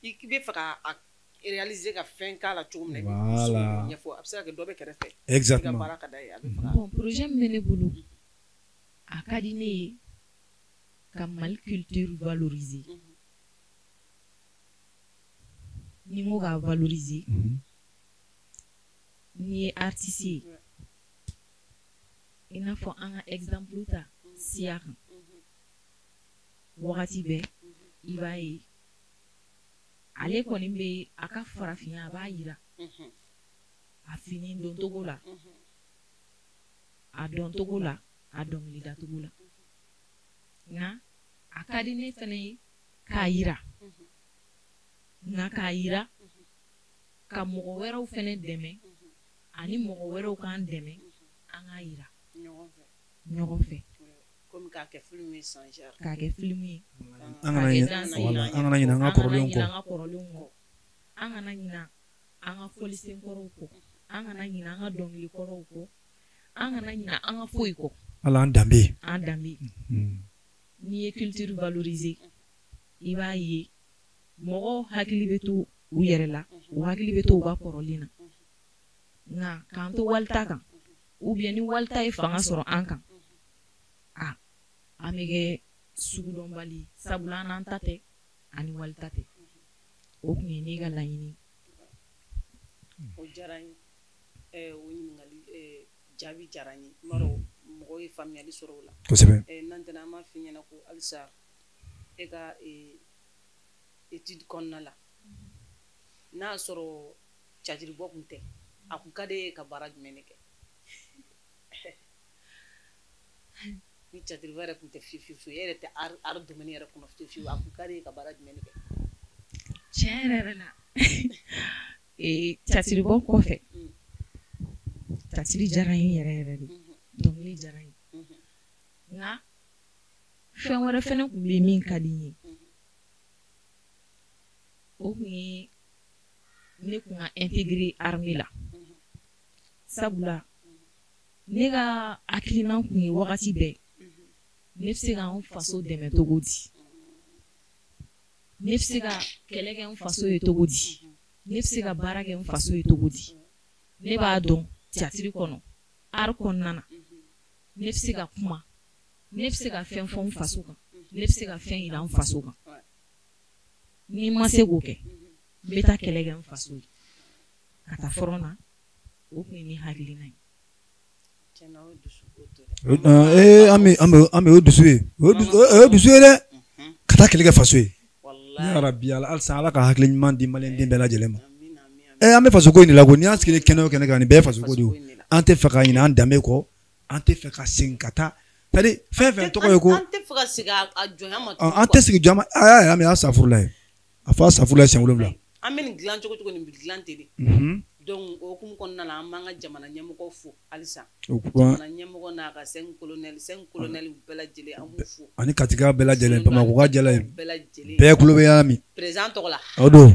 i bɛ fɛ ka réaliser ka fɛn k'a la cogo min na voilà ɲɛfɔ a bɛ se ka kɛ dɔ bɛ kɛrɛfɛ exactement i ka baara ka d'a ye a bɛ fɛ ka bon projet min bɛ ne bolo a ka di ne ye ka Mali culture valoriser ni n ko k'a valoriser n'i ye artiste ye i n'a fɔ an ka exemple ta siya kan wagati bɛɛ i b'a ye ale kɔni bɛ a ka farafinya a b'a yira a fini don togo la a dɔn togo la a dɔnkilida togo la nka a ka di ne fana ye k'a yira nka k'a yira ka mɔgɔ wɛrɛw fana dɛmɛ ani mɔgɔ wɛrɛw k'an dɛmɛ an k'a yira ɲɔgɔn fɛ komi k'a kɛ film ye sans genre k'a kɛ film ye an kana ɲinɛ an ka kɔrɔlenw kɔ an kana ɲinɛ an ka fɔlisenkɔrɔw kɔ an kana ɲinɛ an ka dɔnkilikɔrɔw kɔ an kana ɲinɛ an ka foyi kɔ ala an danbe n'i ye culture valoriser i b'a ye mɔgɔw hakili bɛ to u yɛrɛ la u hakili bɛ to u ka kɔrɔlen na nka k'an to walita kan ou bien ni walita ye fanga sɔrɔ an kan an bɛ kɛ sugudɔnbali sabula an n'an ta tɛ ani walita tɛ o tun ye ne ka laɲini. O diyara n ye o ɲininkali jaabi diyara n ye n b'a dɔn mɔgɔw ye faamuyali sɔrɔ o la kosɛbɛ n'an tɛna an b'a f'i ɲɛna ko halisa e ka étude kɔnɔna la n'a y'a sɔrɔ cajiribɔ tun tɛ a kun ka d'e ye ka baara jumɛn de kɛ ni cajiribɔ yɛrɛ tun tɛ fiyewu e yɛrɛ tɛ art domaine yɛrɛ kɔnɔ fiyewu a kun ka d'e ye ka baara jumɛn de kɛ. Tiɲɛ yɛrɛ la cajiribɔ kɔfɛ cajiri diyara n ye yɛrɛ yɛrɛ de dɔnkili diyara n ye nka fɛn wɛrɛ fɛnɛ tun bɛ min ka di n ye o tun ye ne kun ka intégrer armée la sabula ne ka hakilina kun ye wagati bɛɛ ne bɛ se ka n faso dɛmɛ cogo di ne bɛ se ka kɛlɛ kɛ n faso ye cogo di ne bɛ se ka baara kɛ n faso ye cogo di ne b'a dɔn théâtre kɔnɔ art kɔnɔna na ne bɛ se ka kuma ne bɛ se ka fɛn fɔ n faso kan ne bɛ se ka fɛn yira n faso kan ni n ma se k'o kɛ n bɛ taa kɛlɛ kɛ n faso ye ka taa front na o tun ye ne hakilina ye. an bɛ o dusu ye o ye dusu ye dɛ ka taa kɛlɛ kɛ faso ye yarabi halisa ala ka hakili ɲuman di maliyɛnden bɛɛ lajɛlen ma an bɛ faso ko in de la ko n'i y'an sigilen kɛnɛ o kɛnɛ kan nin bɛɛ ye faso ko de ye an tɛ fɛ ka ɲinɛ an danbe kɔ an tɛ fɛ ka segin ka taa c'est-à-dire fɛn fɛn tɔgɔ ye ko an tɛ fɛ ka segin a jɔnya ma an tɛ segin jɔnya ma a y'a mɛn a safurula ye a fɔ a safurula siɲɛ 7 an bɛ nin dilan cogo nin bɛ dilan ten de donc o hukumu kɔnɔna la an b'an ka jamana ɲɛmɔgɔw fo halisa jamana ɲɛmɔgɔ n'a ka 5 colonels bɛɛ lajɛlen an b'u fo ani Katiga bɛɛ lajɛlen Bamakɔ ka jɛla ye bɛɛ kulo bɛ y'a min président tɔgɔ la o don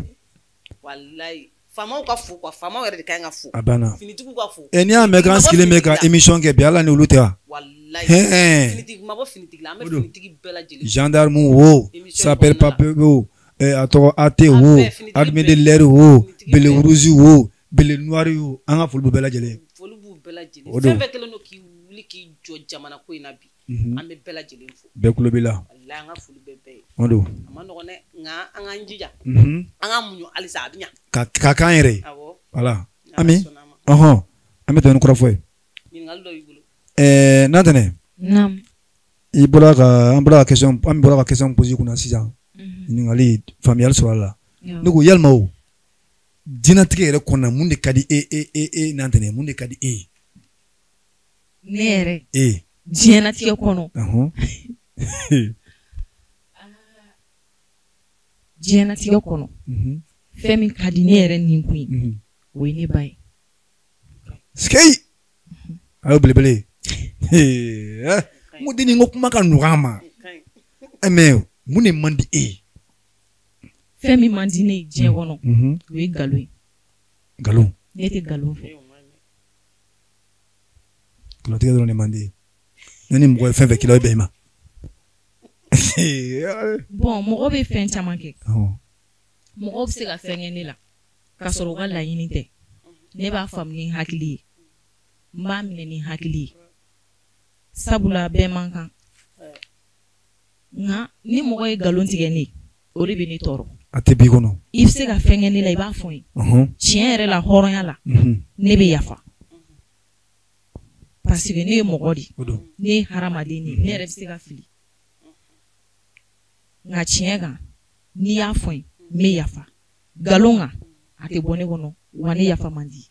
walayi faamaw ka fo quoi faamaw yɛrɛ de ka ɲi ka fo a banna finitigiw ka fo n'i y'a mɛn k'an sigilen bɛ ka émission kɛ bi ala ni olu tɛ wa walayi finitigi ma bɔ finitigi la an bɛ finitigi bɛɛ lajɛlen gendarme wo sapeur papier wo a tɔgɔ AT wo armée de l'air wo bele rouge wo bele noir wo an ka foli b'u bɛɛ lajɛlen foli b'u bɛɛ lajɛlen fɛn fɛn kɛlen don k'i wuli k'i jɔ jamana ko in na bi an bɛ bɛɛ lajɛlen fo bɛɛ kulo b'i la walayi an ka foli bɛɛ bɛɛ ye o don a ma nɔgɔn dɛ nka an k'an jija an ka muɲu halisa a bɛ ɲa ka k'an yɛrɛ ye awɔ voilà Ami an bɛ tɛmɛ ni kɔrɔfɔ ye ɲininkali dɔ y'i bolo Nantɛnɛ an bɔra ka question poser kunna sisan ɲininkali faamuyali sɔrɔ a la ne ko yalima o diɲɛlatigɛ yɛrɛ kɔnɔna mun de ka di e Nantɛnɛ mun de ka di e ye ne yɛrɛ diɲɛlatigɛ kɔnɔ diɲɛlatigɛ kɔnɔ fɛn min ka di ne yɛrɛ nin kun ye o ye ne ba ye sikeyi a y'o belebele n ko denni ko kuma ka nɔgɔ a ma mais mun de man di e ye fɛn min man di ne ye diɲɛ kɔnɔ o ye nkalon ye nkalon ne tɛ nkalon fɛ nkalontigɛ dɔrɔn de man di ne ni mɔgɔ ye fɛn fɛn k'i la o bɛn i ma bon mɔgɔ bɛ fɛn caman kɛ mɔgɔw bɛ se ka fɛn kɛ ne la k'a sɔrɔ u ka laɲini tɛ ne b'a faamu ni hakili ye n b'a minɛ ni hakili ye sabula bɛɛ man kan nka ni mɔgɔ ye nkalon tigɛ ne ye o de bɛ ne tɔɔrɔ a tɛ b'i kɔnɔ i bɛ se ka fɛn kɛ ne la i b'a fɔ n ye tiɲɛ yɛrɛ la hɔrɔnya la ne bɛ yafa parce que ne ye mɔgɔ de ne ye hadamaden de ne yɛrɛ bɛ se ka fili nka tiɲɛ kan n'i y'a fɔ n ye n bɛ yafa nkalon kan a tɛ bɔ ne kɔnɔ wa ne yafa man di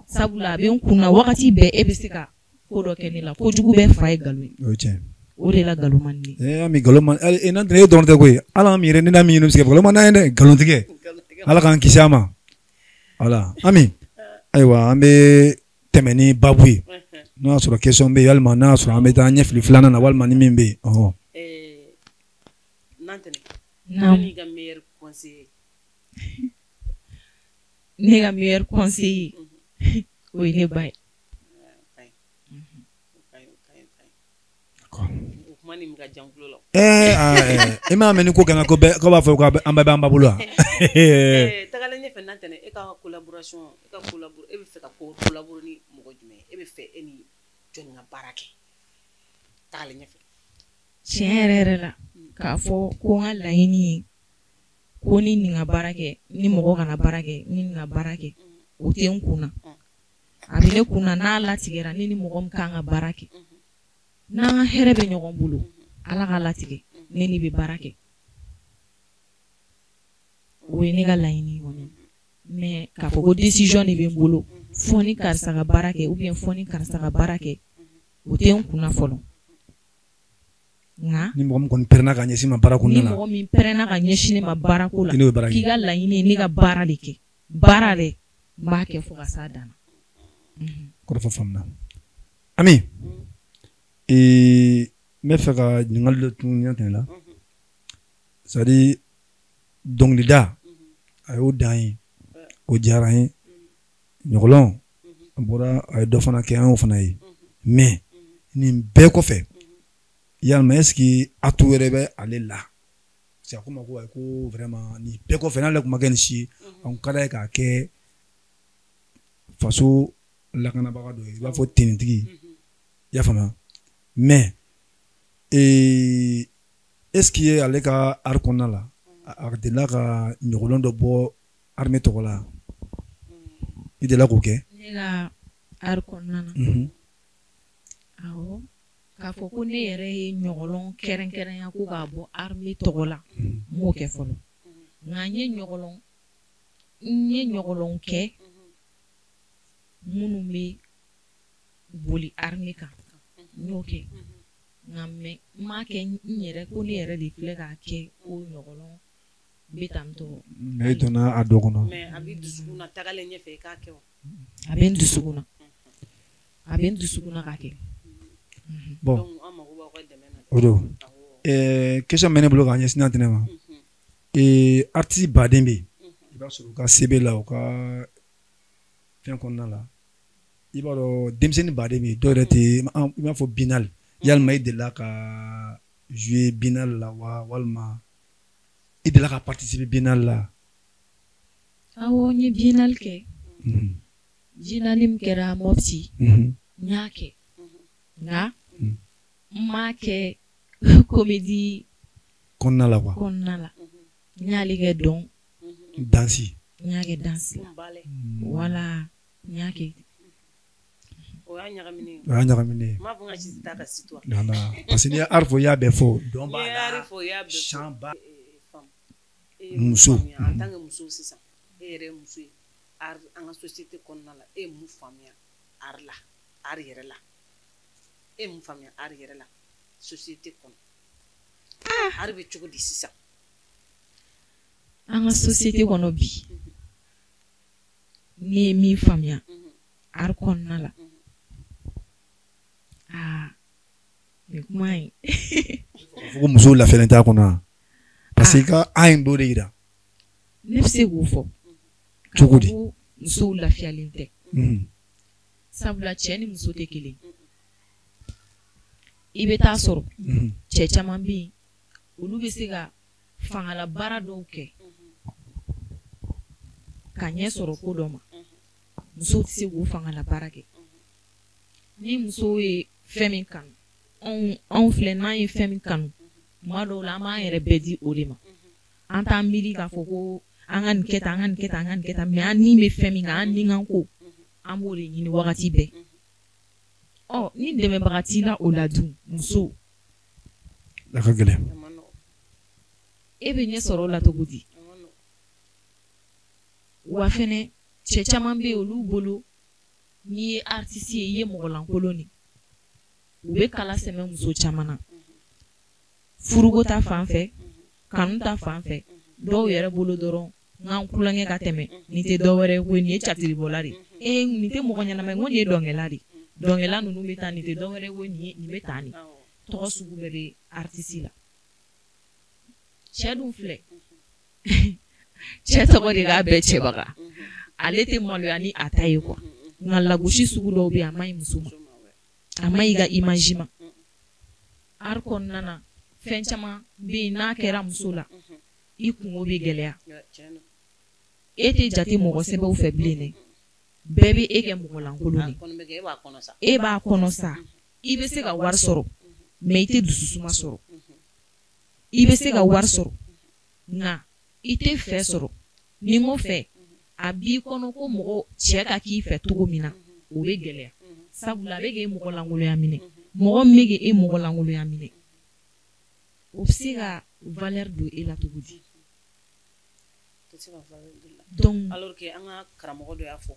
sabula a bɛ n kunna wagati bɛɛ e bɛ se ka ko dɔ kɛ ne la kojugu bɛɛ fa ye nkalon ye o ye tiɲɛ o de la nkalon man di ami nkalon man Nantɛnɛ e dɔrɔn tɛ koyi ala mi yɛrɛ ne n'a mi ɲini bɛ se ka nkalon man d'an ye dɛ nkalontigɛ ala k'an kisi a ma voilà Ami ayiwa an bɛ tɛmɛ ni baabu ye n'a y'a sɔrɔ question bɛ yen walima n'a y'a sɔrɔ an bɛ taa ɲɛfili 2nan na walima ni min bɛ yen Nantɛnɛ ne ka meilleur conseiller ne ka meilleur conseiller o ye ne ba ye o kuma nin bɛ ka jan tulo la i m'a mɛn ni ko kɛra ko b'a fɔ ko an bɛɛ b'an ba bolo wa tagala ɲɛfɛ n'an tɛnɛ e ka collaboration e bɛ fɛ ka collaborer ni mɔgɔ jumɛn e bɛ fɛ e ni jɔn ka baara kɛ tagala ɲɛfɛ tiɲɛ yɛrɛ yɛrɛ la k'a fɔ ko n ka laɲini ye ko ni nin ka baara kɛ ni mɔgɔ kana baara kɛ ni nin ka baara kɛ o tɛ n kun na a bɛ ne kun na n'a latigɛra ni mɔgɔ min kan ka baara kɛ n'an ka hɛrɛ bɛ ɲɔgɔn bolo ala ka latigɛ ne ni bɛ baara kɛ o ye ne ka laɲini kɔni mais k'a fɔ ko décision de bɛ n bolo fɔ ni karisa ka baara kɛ ou bien fɔ ni karisa ka baara kɛ o tɛ n kun na fɔlɔ nka ni mɔgɔ min kɔni pɛrɛnna ka ɲɛsin ma baara ko ni mɔgɔ min pɛrɛnna ka ɲɛsin ne ma baara ko la k'i ka laɲini ye ne ka baara de kɛ baara de n b'a kɛ fo ka s'a dan na kɔrɔfɔ faamuna Ami n bɛ fɛ ka ɲininkali dɔ tun ɲɛ la c'est à dire dɔnkilida a y'o dan ye o diyara an ye ɲɔgɔlɔn a bɔra a ye dɔ fana kɛ an y'o fana ye mais nin bɛɛ kɔfɛ yalima est-ce que a to wɛrɛ bɛ ale la c'est à dire ko vraiment nin bɛɛ kɔfɛ n'ale tun ma kɛ nin si ye a kun ka d'a ye k'a kɛ faso lakanabaga dɔ ye i b'a fɔ tenitigi i y'a faamuya mais est-ce que ale ka art kɔnɔna la a delila ka ɲɔgɔlɔn dɔ bɔ armée tɔgɔ la i delila k'o kɛ ne ka art kɔnɔna na awɔ k'a fɔ ko ne yɛrɛ ye ɲɔgɔlɔn kɛrɛnkɛrɛnya ko k'a bɔ armée tɔgɔ la n m'o kɛ fɔlɔ nka n ye ɲɔgɔlɔn kɛ minnu bɛ boli armée kan n y'o kɛ nka mais n m'a kɛ n yɛrɛ ko ne yɛrɛ de filɛ k'a kɛ ko ɲɔgɔlɔn bɛ tantɔ mais i donna a dɔ kɔnɔ mais a bɛ dusukun na tagalen ɲɛfɛ i k'a kɛ o a bɛ n dusukun na a bɛ n dusukun na k'a kɛ bon an mago b'aw ka dɛmɛ na o don question bɛ ne bolo k'a ɲɛsin Atɛnɛ ma artiste baden bɛ yen i b'a sɔrɔ u ka sebe la u ka fɛn kɔnɔna la i b'a dɔn denmisɛnnin baden bɛ yen dɔw yɛrɛ tɛ i b'a fɔ binal yalima i delila ka jouer binal la wa walima i delila ka participer binal la awɔ n ye binal kɛ binal min kɛra Mopti n y'a kɛ nka n m'a kɛ comédie kɔnɔna la quoi kɔnɔna la n y'ale kɛ dɔn dansi n y'a kɛ dansi la wala n y'a kɛ o y'a ɲagaminen o y'a ɲagaminen m'a fɔ n ka si tɛ taa ka si to a parce que n'i ye art fɔ i y'a bɛɛ fɔ dɔn b'a n'i ye art la fɔ i y'a bɛɛ chant b'a muso en tant que muso sisan e yɛrɛ ye muso ye art an ka société kɔnɔna la e ye mun faamuya art la art yɛrɛ la e ye mun faamuya art yɛrɛ la société kɔnɔ art bɛ cogo di sisan an ka société kɔnɔ bi ne ye min faamuya art kɔnɔna la nin kuma in fɔ ko musow lafiyalen t'a kɔnɔ parce que i ka a in b'o de yira ne bɛ se k'o fɔ cogo di musow lafiyalen tɛ sabula cɛ ni muso tɛ kelen i bɛ taa sɔrɔ cɛ caman bɛ yen olu bɛ se ka fangala baara dɔw kɛ ka ɲɛ sɔrɔ ko dɔ ma musow tɛ se k'o fangala baara kɛ ni musow ye fɛn min kanu anw filɛ n'an ye fɛn min kanu tuma dɔw la an b'an yɛrɛ bɛɛ di o de ma an t'an miiri k'a fɔ ko an ka nin kɛ tan an ka nin kɛ tan an ka nin kɛ tan mais an ni bɛ fɛn min kan an ni kan ko an b'o de ɲini wagati bɛɛ ni dɛmɛbaga t'i la o la dun muso a ka gɛlɛn e bɛ ɲɛ sɔrɔ o la cogo di wa fɛnɛ cɛ caman bɛ yen olu bolo n'i ye artiste ye i ye mɔgɔlankolon de u bɛ kala sɛmɛ muso caman na furuko ta fan fɛ kanu ta fan fɛ dɔw yɛrɛ bolo dɔrɔn n'an kulonkɛ ka tɛmɛ nin tɛ dɔwɛrɛ ye ko nin ye catiribɔla de nin tɛ mɔgɔ ɲɛnama ye ko nin ye dɔnkɛla de dɔnkɛla ninnu bɛ taa nin tɛ dɔwɛrɛ ye ko nin bɛ taa nin tɔgɔ sugu bɛɛ bɛ artiste la cɛ dun filɛ cɛ tɔgɔ de k'a bɛɛ cɛbaga ale tɛ maloya ni a ta ye quoi nka lagosi sugu dɔw bɛ yen a ma ɲi muso ma a ma ɲi i ka image ma art kɔnɔna na fɛn caman bɛ yen n'a kɛra muso la i kungo bɛ gɛlɛya e te jate mɔgɔ sɛbɛw fɛ bilen dɛ bɛɛ bɛ e kɛ mɔgɔ lankolon de e b'a kɔnɔ sa i bɛ se ka wari sɔrɔ mais i tɛ dususuma sɔrɔ i bɛ se ka wari sɔrɔ nka i tɛ fɛ sɔrɔ ni n ko fɛ a b'i kɔnɔ ko mɔgɔ cɛ ka k'i fɛ cogo min na o bɛ gɛlɛya sabula a bɛ k'e mɔgɔ lankolonya minɛ mɔgɔ min bɛ k'e mɔgɔ lankolonya minɛ o bɛ se ka valeur don e la cogo di donc alors que an ka karamɔgɔ dɔ y'a fɔ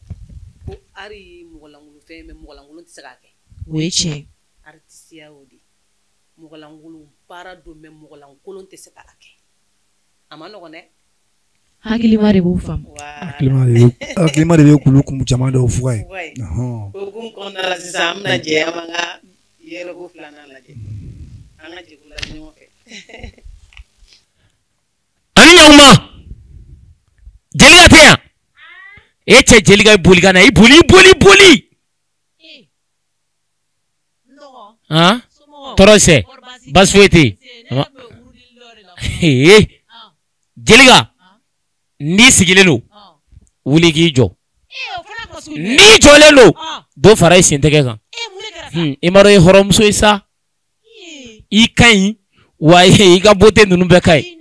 ko ari mɔgɔ lankolon fɛn mais mɔgɔ lankolon tɛ se k'a kɛ o ye tiɲɛ artisiya y'o de mɔgɔ lankolon baara don mais mɔgɔ lankolon tɛ se k'a kɛ a ma nɔgɔn dɛ hakilima de b'o faamu hakilima de bɛ kulu kun caman dɔw fɔ a ye o kun kɔnɔna la sisan an bɛna jɛ an b'an ka yɛrɛko filanan lajɛ an ka jɛkulu lajɛ ɲɔgɔn fɛ ani ɲakuma Jelika tɛ yan e cɛ Jelika ye boli ka na i boli tɔɔrɔ sɛ baasi foyi tɛ yen Jelika n'i sigilen don wuli k'i jɔ n'i jɔlen don dɔ fara i sen tɛgɛ kan i ma dɔn i ye hɔrɔnmuso ye sa i ka ɲi wa i ka beauté ninnu bɛɛ ka ɲi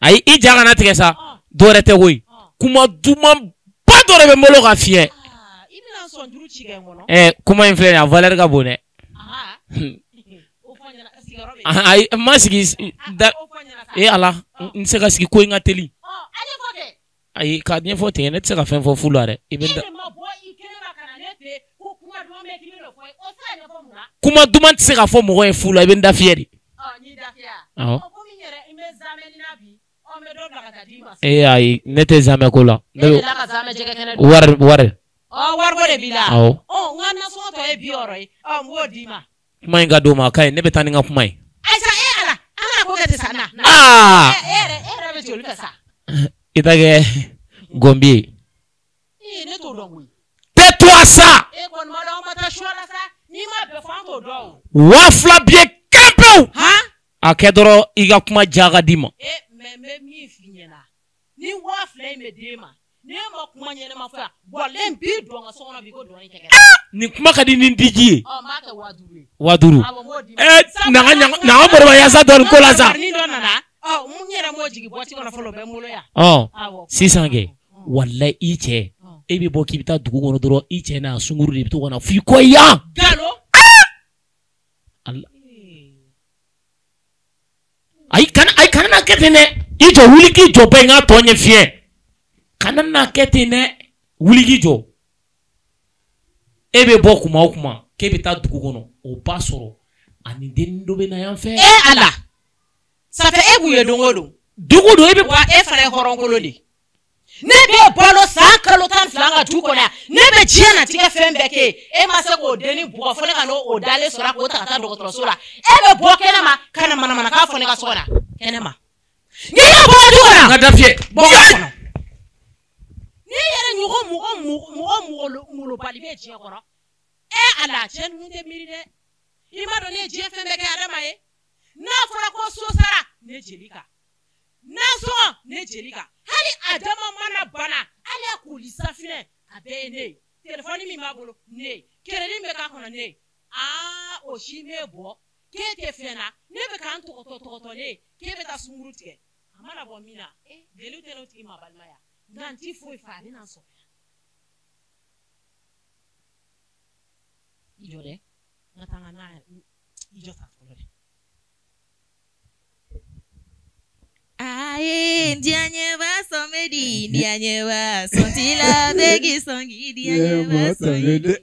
ayi i ja kana tigɛ sa dɔ wɛrɛ tɛ koyi kuma duman ba dɔ de bɛ n bolo ka fiyɛ kuma in filɛ nin ye a valeur ka bon dɛ ayi n ma sigi da ala n se ka sigi ko in ka teli ayi ka ɲɛfɔ ten ne tɛ se ka fɛn fɔ fu la dɛ i bɛ da kuma duman tɛ se ka fɔ mɔgɔ ye fu la i bɛ n da fiyɛ de ayi ne tɛ zamɛ ko la wari ko de b'i la n ka nasɔngɔ tɔ ye 60 ye n b'o d'i ma kuma in ka d'o ma a ka ɲi ne bɛ taa ni n ka kuma ye ayisa ala an kana ko kɛ ten sa na e yɛrɛ bɛ joli fɛ sa i ta kɛ gɔnbi ye ne t'o dɔn koyi tais-toi ça e kɔni ma dɔn an ma taa suwa la sa n'i ma bɛn fɔ an t'o dɔn o 2000 biyɛn kelen pewu a kɛ dɔrɔn i ka kuma ja ka di ma mais n bɛ min f'i ɲɛna ni 2000 in bɛ d'e ma ne ma kuma ɲɛnɛma fɔ yan bɔlen b'i don ka so kɔnɔ bi ko dɔɔnin tɛ kɛ nin kuma ka di ni diji ye n b'a kɛ 5000 ye 5000 n'an ka mɔrɔba yasa dɔɔnin ko la sa ni dɔ nana mun yɛrɛ m'o jigin bɔti kɔnɔ fɔlɔ o bɛ n bolo yan sisan kɛ walayi i cɛ e bɛ bɔ k'i bɛ taa dugu kɔnɔ dɔrɔn i cɛ n'a sunkuru de bɛ to ka na f'i kɔ yan ayi kana n'a kɛ ten dɛ i jɔ wuli k'i jɔ ba in k'a tɔ ɲɛ fiyɛ kana n'a kɛ ten dɛ wuli k'i jɔ e bɛ bɔ kuma o kuma k'e bɛ taa dugu kɔnɔ o b'a sɔrɔ ani den dɔ bɛ na yan fɛ ala ça fait e b'u ye don o don e bɛ wa e fana ye hɔrɔnkolon de ne bɛ balo san kalo 12 an ka du kɔnɔ yan ne bɛ diɲɛ natigɛ fɛn bɛɛ kɛ e ma se k'o denni bugɔ fɔ ne ka n'o dalen sɔrɔ k'o ta ka taa dɔgɔtɔrɔso la e bɛ bɔ kɛnɛma ka na manamanakan fɔ ne ka so kɔnɔ kɛnɛma n'i ka bɔ du kɔnɔ nka dafiye bɔ kɔnɔ n'i yɛrɛ mɔgɔ molobali bɛ diɲɛ kɔnɔ ala cɛ ninnu tɛ miiri dɛ i ma dɔn ne ye diɲɛ fɛn bɛɛ kɛ adama ye n'a fɔra ko so sara ne Jelika nasɔngɔ ne Jelika hali adama mana bana hali a koli safinɛ a bɛɛ ye ne ye telefɔni min b'a bolo ne ye crédit bɛ k'a kɔnɔ ne ye o si m'e bɔ k'e tɛ fɛn na ne bɛ k'an tɔgɔtɔ ne ye k'e bɛ taa sunkuru tigɛ a mana bɔ min na jeliw tɛ n'o tigi ma balimaya nka n ti foyi fɛ a bɛ na sɔrɔ i jɔ dɛ n ka taa n ka na i jɔ ta fɔlɔ dɛ. Aye, dianye va somedi, dianye va sontila begi songi, dianye va somedi.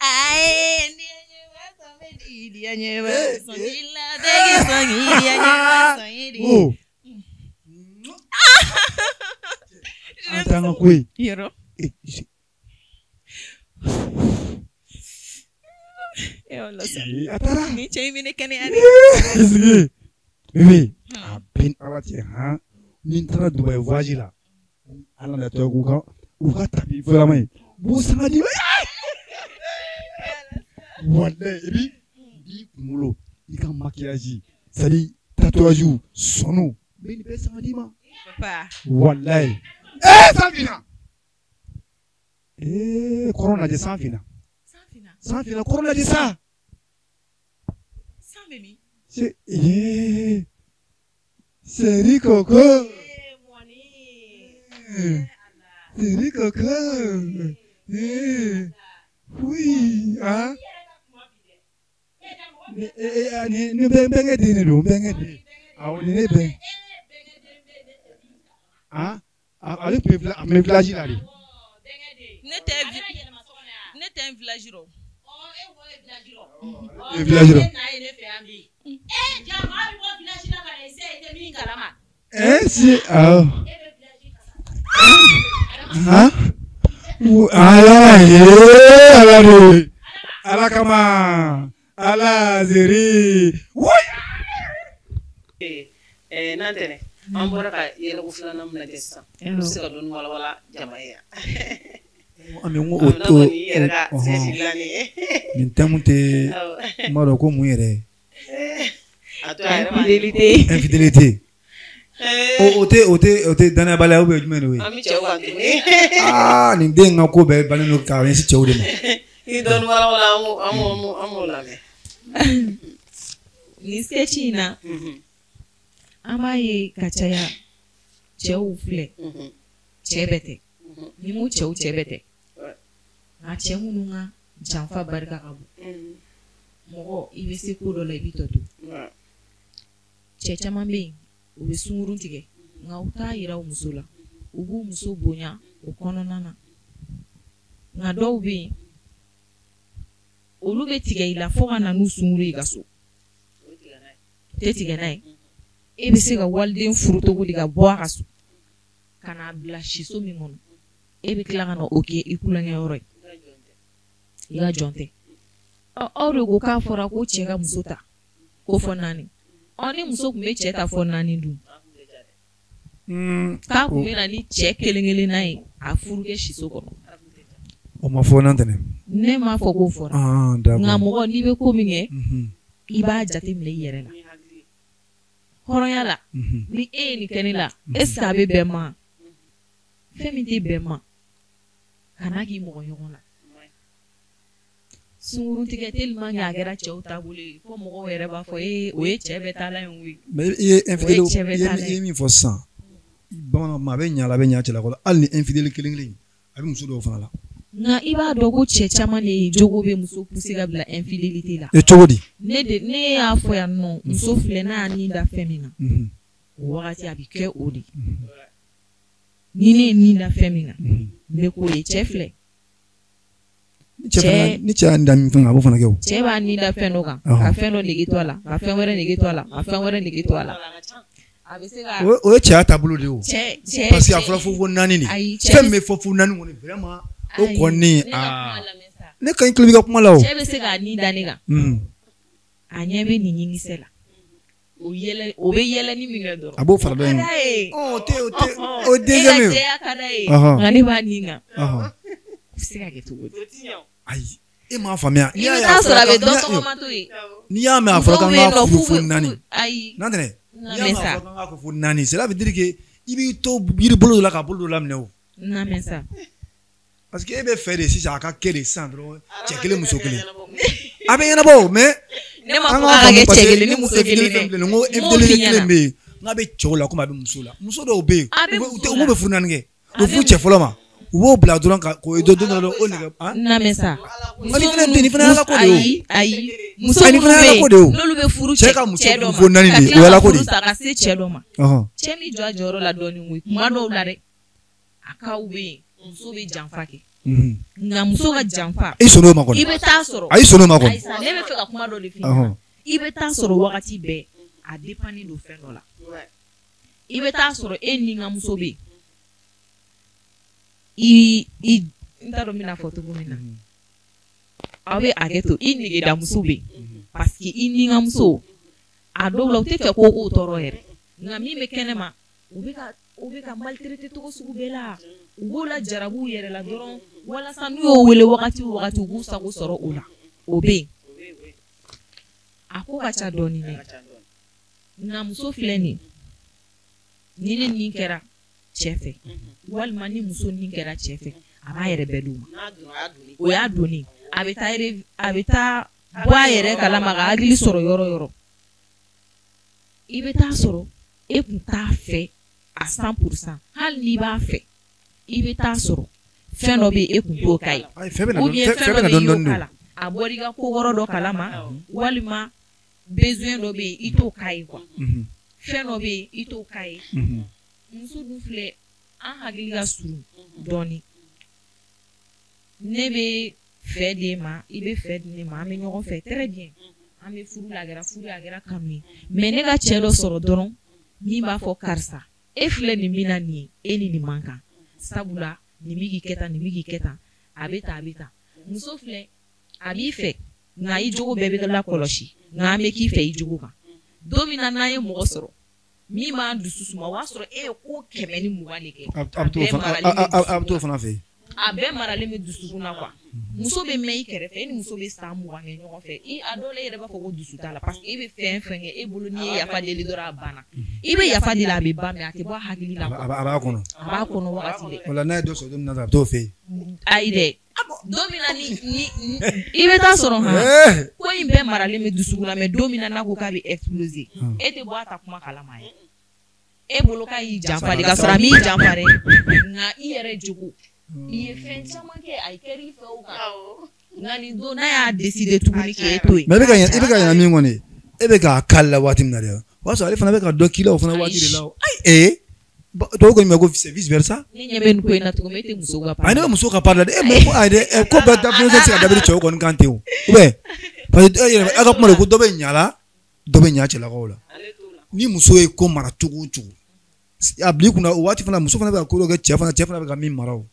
Aye, dianye va somedi, dianye va sontila begi songi, dianye va somedi. Atanga koi. Yoro. Hola, atara. Ni chay mine kani ani. Bébé, a peine à la tienne, n'intra Dubaï voyage là. Alors la toi ou ka tapi vraiment. Bo sanga di. Wala ebi di mulo, i ka maquillage. C'est-à-dire tatouage sonu beni be sangadima Papa. wallahi sanfina corona de sanfina sanfina corona de ça Samemi. C'est Coco. C'est Coco. Oui, hein? Ne benga dine do benga di. Ah, ne ben. Ah, allez me village là. N'était un village. Village. Si ah. Hein? Ala kama ala zeri. Nantene an bɔra ka yɛlɛko filanan min lajɛ sisan i bɛ se ka dɔɔni walawala jama ye Ami ngo oto nin tɛmu tɛ ma dɔn ko mun yɛrɛ infidélité o tɛ danayabaliya ou bien jumɛn de ye an bɛ cɛw kan tuguni nin den ka ko bɛɛ balen don ka ɲɛsin cɛw de ma i dɔɔni walawala an m'o lamɛn ni sketch in na an b'a ye ka caya cɛw filɛ cɛ bɛɛ tɛ ni mu cɛw cɛ bɛɛ tɛ nka cɛ minnu ka janfa barika ka bon mɔgɔ i bɛ se ko dɔ la i b'i tɔ to cɛ caman bɛ yen u bɛ sunkurun tigɛ nka u t'a yira u muso la u b'u muso bonya o kɔnɔna na nka dɔw bɛ yen olu bɛ tigɛ i la fo ka na n'u sunkuru i ka so tɛ tigɛ n'a ye e bɛ se ka waliden furu cogo di ka bɔ a ka so ka n'a bila siso min kɔnɔ e bɛ tila ka na o kɛ i kulonkɛ yɔrɔ ye i ka jɔn tɛ aw de ko k'a fɔra ko cɛ ka muso ta ko fɔ 4 ni muso tun bɛ cɛ ta fɔ 4 dun k'a tun bɛ na ni cɛ kelen n'a ye a furu kɛ siso kɔnɔ o ma fɔ nantɛnɛ ne m'a fɔ k'o fɔra nka mɔgɔ n'i bɛ ko min kɛ i b'a jateminɛ i yɛrɛ la hɔrɔnya la ni e ye nin kɛ ne la est ce que a bɛ bɛn ma fɛn min tɛ bɛn ma kana k'i mɔgɔ ɲɔgɔn la sunkurun tigɛ tellement que a kɛra cɛw taabolo ye fo mɔgɔw yɛrɛ b'a fɔ o ye cɛ bɛɛ taalan ye koyi mais i ye infidèle i ye min fɔ sisan bamananw ma a bɛ ɲa la a bɛ ɲa cɛla kɔrɔ hali ni infidèle kelen a bɛ muso dɔw fana la nka i b'a dɔn ko cɛ caman de jogo bɛ muso pousser ka bila infidélité la cogo di ne y'a fɔ yan nɔ muso filɛ n'a y'a nin da fɛn min na o wagati a bɛ kɛ o de ni ne ye nin da fɛn min na n bɛ k'o ye cɛ filɛ ni cɛ y'a nin da min fɛn a b'o fana kɛ o cɛ b'a nin da fɛn dɔ kan ka fɛn dɔ nege to a la ka fɛn wɛrɛ nege to a la ka fɛn wɛrɛ nege to a la a bɛ se ka o ye cɛya taabolo de ye o cɛ parce que a fɔra fo 4 de fɛn min bɛ fɔ fo 4 kɔni vraiment o kɔni ne ka ɲi tulo b'i ka kuma la o cɛ bɛ se k'a nin da ne kan a ɲɛ bɛ nin ɲinkisɛ la o bɛ yɛlɛ ni min kɛ dɔrɔn a b'o fara dɔ in o deuxième e ka cɛya ka d'a ye nka ne b'a nin kan o bɛ se ka kɛ cogo di ayi e m'a faamuya i bɛ taa sɔrɔ a bɛ dɔ tɔgɔmatɔ ye n'i y'a mɛn a fɔra k'an k'a furu fo 4 ayi nantɛnɛ n'i y'a mɛn a fɔra k'an k'a furu fo 4 cela veut dire que i b'i to yiri bolo dɔ la ka bolo dɔ laminɛ o n'a mɛn sa parce que e bɛ fɛ de sisan a ka kɛ de sisan dɔrɔn cɛ kelen muso kelen a bɛ ɲɛnabɔ mais ne ma fɔ a ka kɛ cɛ kelen ni muso kelen dɛ n ko infidélité kelen bɛ yen n'a bɛ cɛw la komi a bɛ muso la muso dɔw bɛ yen u b'u bɛ furu 4 kɛ u bɛ furu cɛ fɔlɔ ma u b'o bila dɔrɔn k'o ye don dɔ la o nɛgɛ n'a mɛn sa ni fana tɛ nin fana y'ala ko de ye o ayi muso minnu bɛ yen n'olu bɛ furu cɛ dɔ ma ka tila ka furu sa ka se cɛ dɔ ma cɛ min jɔ a jɔyɔrɔ la dɔɔnin koyi kuma dɔw la dɛ a kaw bɛ yen muso bɛ janfa kɛ nka muso ka janfa i sɔnn'o ma kɔni i bɛ taa sɔrɔ a y'i sɔnn'o ma kɔni ne bɛ fɛ ka kuma dɔ de f'i ɲɛna i bɛ taa sɔrɔ wagati bɛɛ a dépend don fɛn dɔ la i bɛ taa sɔrɔ e ni n ka muso bɛ yen n t'a dɔn n bɛna fɔ cogo min na aw bɛ hakɛ to i negedamuso bɛ yen parce que i ni n ka muso a dɔw la u tɛ fɛ ko k'o tɔɔrɔ yɛrɛ nka min bɛ kɛnɛ ma u bɛ ka maltraiter cogo sugu bɛɛ la u b'o la jarabu yɛrɛ la dɔrɔn walasa n'u y'o wele wagati o wagati u b'u sago sɔrɔ o la o bɛ yen a ko ka ca dɔɔnin dɛ nka muso filɛ nin ni ne nin kɛra cɛ fɛ walima ni muso nin kɛra cɛ fɛ a b'a yɛrɛ bɛɛ d'u ma o y'a donni a bɛ taa bɔ a yɛrɛ kalama ka hakili sɔrɔ yɔrɔ yɔrɔ i bɛ taa sɔrɔ e kun t'a fɛ a 100% hali n'i b'a fɛ i bɛ taa sɔrɔ fɛn dɔ bɛ yen e kun t'o ka ye ou bien fɛn dɔ bɛ yen i y'o kala a bɔra i ka ko wɔrɔ dɔ kalama walima besoin dɔ bɛ yen i t'o ka ye quoi fɛn dɔ bɛ yen i t'o ka ye muso dun filɛ an hakili ka surun dɔɔnin ne bɛ fɛ d'e ma i bɛ fɛ di ne ma an bɛ ɲɔgɔn fɛ très bien an bɛ furu la a kɛra kanu ye mais ne ka cɛ dɔ sɔrɔ dɔrɔn min b'a fɔ karisa e filɛ nin min na nin ye e ni nin man kan sabula nin bɛ k'i kɛ tan nin bɛ k'i kɛ tan a bɛ tan muso filɛ a b'i fɛ nka i jogo bɛɛ bɛ lakɔlɔsi nka an bɛ k'i fɛ i jogo kan don min na n'an ye mɔgɔ sɔrɔ min b'an dusu suma o b'a sɔrɔ e ye ko 120 de kɛ a bɛ t'o fana fɛ a bɛɛ maralen bɛ dusukun na quoi muso bɛ mɛn i kɛrɛfɛ e ni muso bɛ san 20 kɛ ɲɔgɔn fɛ a dɔw la e yɛrɛ b'a fɔ ko dusu t'a la parce que e bɛ fɛn kɛ e bolo n'i ye yafa deli dɔrɔn a banna i bɛ yafa deli a bɛ ban mais a tɛ bɔ hakili la a b'a kɔnɔ wagati de o la n'a ye dɔ sɔrɔ don min na a bɛ t'o fɛ yen ayi dɛ don min na ni i bɛ taa sɔrɔ han ko in bɛɛ maralen bɛ dusukun na mais don min na n'a ko k'a bɛ exploser e tɛ bɔ a ta kuma kalama ye e bolo k'a y'i janfa de ka sɔrɔ a m'i janfa dɛ nka i yɛrɛ jogo i ye fɛn caman kɛ a kɛra i fɛ o kan nka nin don n'a y'a décider tuguni k'e to yen. mais i bɛ ka ɲinɛ min kɔni e bɛ k'a k'ale la waati min na dɛ o b'a sɔrɔ ale fana bɛ ka dɔ k'i la o fana waati de la ayi dɔw ko ko c'est vice versa. ne ɲɛ bɛ nin ko in na tuguni e tɛ muso ka part. ayi ne bɛ muso ka part la dɛ mais ko ayi dɛ ko bɛɛ dabilen tɛ se ka dabiri cɛw kɔni kan ten o ou parce que e yɛrɛ a ka kuma de ko dɔ bɛ ɲa la dɔ bɛ ɲa cɛlakaw la ni muso ye ko mara cogo o cogo a bila i kunna o waati fana muso fana bɛ ka ko dɔ kɛ cɛ fana bɛ ka min mara o.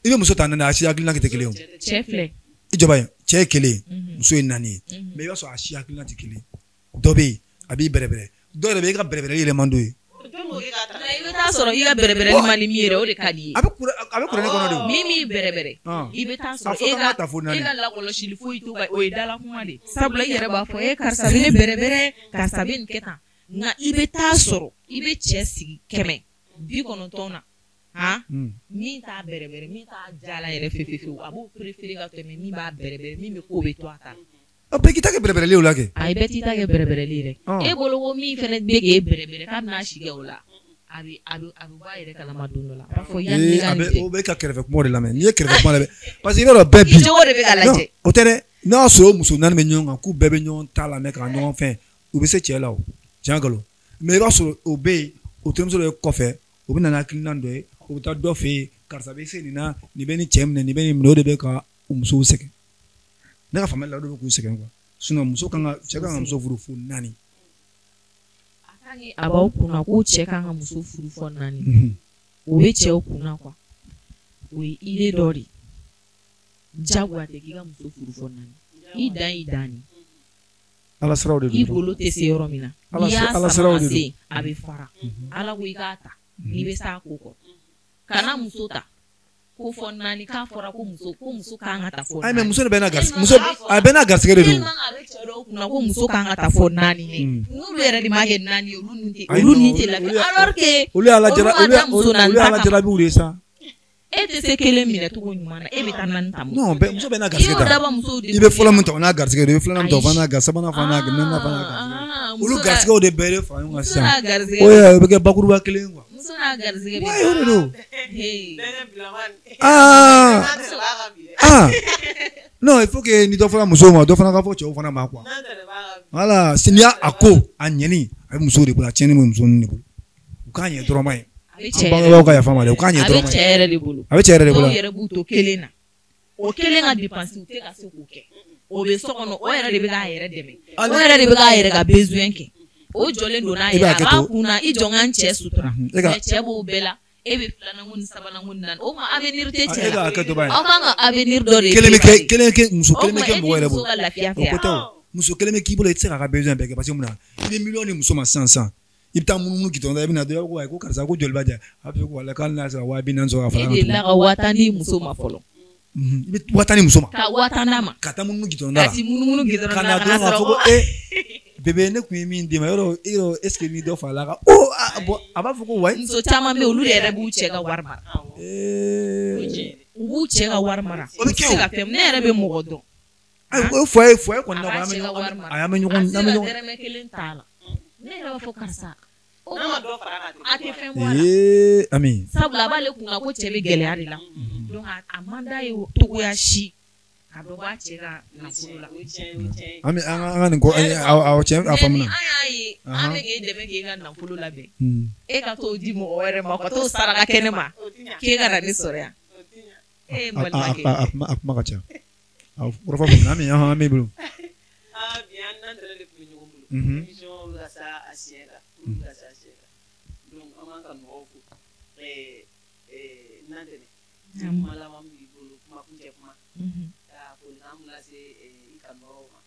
i bɛ muso ta nani a si hakilina tɛ kelen o. cɛ filɛ. i jɔba ye cɛ ye kelen muso ye naani ye mais i b'a sɔrɔ a si hakilina tɛ kelen dɔ bɛ yen a b'i bɛrɛbɛrɛ dɔ yɛrɛ bɛ i ka bɛrɛbɛrɛ yɛlɛ man d'o ye. i bɛ taa sɔrɔ i ka bɛrɛbɛrɛ ni mali min yɛrɛ o de ka di ye. a bɛ kuranɛ kɔnɔ de o. min b'i bɛrɛbɛrɛ i bɛ taa sɔrɔ e ka lakɔlɔsili foyi t'o kan o ye dalakuma de sabula i yɛrɛ b'a fɔ e karisa bɛ ne bɛrɛbɛrɛ karisa bɛ nin kɛ tan nka i bɛ taa sɔrɔ i bɛ cɛ sigi 190 na. min t'a bɛrɛbɛrɛ min t'a jala yɛrɛ fewu a b'o préféré ka tɛmɛ min b'a bɛrɛbɛrɛ min bɛ ko bɛ to a ta la. bɛɛ k'i ta kɛ bɛrɛbɛrɛli o la kɛ. ayi bɛɛ t'i ta kɛ bɛrɛbɛrɛli yɛrɛ. e bolo ko min fana bɛ k'e bɛrɛbɛrɛ k'a bɛna si kɛ o la a bɛ bɔ a yɛrɛ kalama don dɔ la. a b'a fɔ yanni ne ka nin kɛ. o bɛ ka kɛrɛfɛ kuma de lamɛn n'i ye kɛrɛfɛ kuma lamɛn parce que i b'a dɔn bɛɛ bi. i jogo de bɛ ka lajɛ. o tɛ dɛ n'a y'a sɔrɔ muso naani bɛ ɲɔgɔn kan k'u bɛɛ bɛ ɲɔgɔn ta lamɛn ka ɲɔgɔn fɛn u bɛ se cɛ la o tiɲɛ nkalon mais i b'a sɔrɔ o bɛ yen o terimuso dɔ ye kɔfɛ o bɛ na hakilina dɔ ye o bɛ taa dɔ fɛ yen karisa bɛ se nin na nin bɛ ni cɛ minɛ nin bɛ nin minɛ o de bɛ ka musow sɛgɛn ne ka faamuyali la o de bɛ k'u sɛgɛn quoi sinon muso kan ka cɛ kan ka muso furu fo 4. a b'aw kunna ko cɛ kan ka muso furu fo 4 o bɛ cɛw kunna quoi o ye idée dɔ de jagoya tɛ k'i ka muso furu fo 4 i dan de. ala siraw de don i bolo tɛ se yɔrɔ min na n'i y'a sama ka se a bɛ fara ala ko i k'a ta n'i bɛ s'a ko kɔ kana muso ta ko fɔ 4 k'a fɔra ko muso kan ka ta fɔ 4. ayi mais muso de bɛ n'a garisɛgɛ muso a bɛɛ n'a garisɛgɛ de don. a bɛ cɛ dɔw kunna ko muso kan ka ta fɔ 4 ne n'olu yɛrɛ de ma kɛ 4 ye olu ni tɛ lafiya alors que olu y'ala jarabiw de ye sa. e tɛ se kelen minɛ cogo ɲuman na e bɛ taa 4 ta non muso bɛ n'a garisɛgɛ ta i bɛ fɔlɔ min ta o n'a garisɛgɛ de i bɛ filanan min ta o fana n'a garisɛgɛ sabanan fana n'a garisɛgɛ naaninan fana n'a garisɛgɛ olu garisɛgɛw de bɛɛ de fara ɲɔgɔn kan sisan o bɛ kɛ bakuruba kelen quoi. muso n'a garisɛgɛ de o de don. non il faut que ni dɔ fana musow ma dɔ fana ka fɔ cɛw fana ma quoi voilà sini a ko a ɲɛni a bɛ musow de bolo a tiɲɛni bɛ musow de bolo u k'a ɲɛ dɔrɔn ma ye. an bangebaaw ka yafa ma dɛ u k'a ɲɛ dɔrɔn ma ye. a bɛ cɛ yɛrɛ de bolo. a bɛ cɛ yɛrɛ de bolo. dɔw yɛrɛ b'u to kelen na o kelen ka dépense u tɛ ka se k'o kɛ o bɛ so kɔnɔ o yɛrɛ de bɛ k'a yɛrɛ dɛmɛ o yɛrɛ de bɛ k'a yɛrɛ ka besoin kɛ o jɔlen don n'a yɛrɛ a b'a kunna i jɔ n ka n cɛ sutura mais cɛ b'o bɛɛ la e bɛ 2nan ko ni 3nan ko ni 4 o ma avenir tɛ cɛ la aw kan ka avenir dɔ de kɛ kelen kɛ muso kelen bɛ kɛ mɔgɔ yɛrɛ bolo o ka lafiya o ko tɛ o muso kelen bɛ k'i bolo i tɛ se k'a ka besoin bɛɛ kɛ parce que mun na i bɛ miliyɔn di muso ma sisan i bɛ taa munumunu gitɔn da i bɛ na dɔrɔn ko ayi ko karisa ko joli b'a jɛ a bɛ fɔ ko wala k'ale n'a sɔrɔ 5000 sɔrɔ ka fara kan. e de la ka 5000 di muso ma fɔlɔ. i bɛ 5000 di muso ma. ka 5000 d'a ma. ka taa munumunu gitɔn da la. ka ti munumunu gitɔn da la ka na dɔrɔn k'a fɔ ko bébé ne kun ye min d'i ma yɔrɔ est ce que ni dɔ farala kan oh bon a b'a fɔ ko wayi muso caman bɛ olu yɛrɛ b'u cɛ ka wari mara u b'u cɛ ka wari mara u tɛ se ka fɛn ne yɛrɛ bɛ mɔgɔ dɔn o foyer kɔni na a b'a cɛ ka wari mara a y'an bɛ ɲɔgɔn dɛrɛmɛ kelen t'a la ne yɛrɛ b'a fɔ karisa a tɛ fɛn bɔ a la Ami sabula a b'ale kunna ko cɛ bɛ gɛlɛya de la donc a man d'a ye togoya si ka dɔ b'a cɛ ka nafolo la Ami an ka nin ko aw cɛ a faamu na an y'a ye an bɛ k'e dɛmɛ k'e ka nafolo labɛn e ka t'o di mɔgɔ wɛrɛ ma ka t'o saraka kɛnɛ ma k'e ka na ne sɔrɔ yan e ye balimakɛ a kuma ka ca kɔrɔfɔ faamu na Ami an b'i bolo bi an n'an tɛrɛ de tun bɛ ɲɔgɔn bolo émission bɛ ka se a siɲɛ la donc an b'an ka mɔgɔw fo n'an tɛnɛ kuma laban b'i bolo kuma kuncɛ kuma ka folikan min lase i kanubagaw ma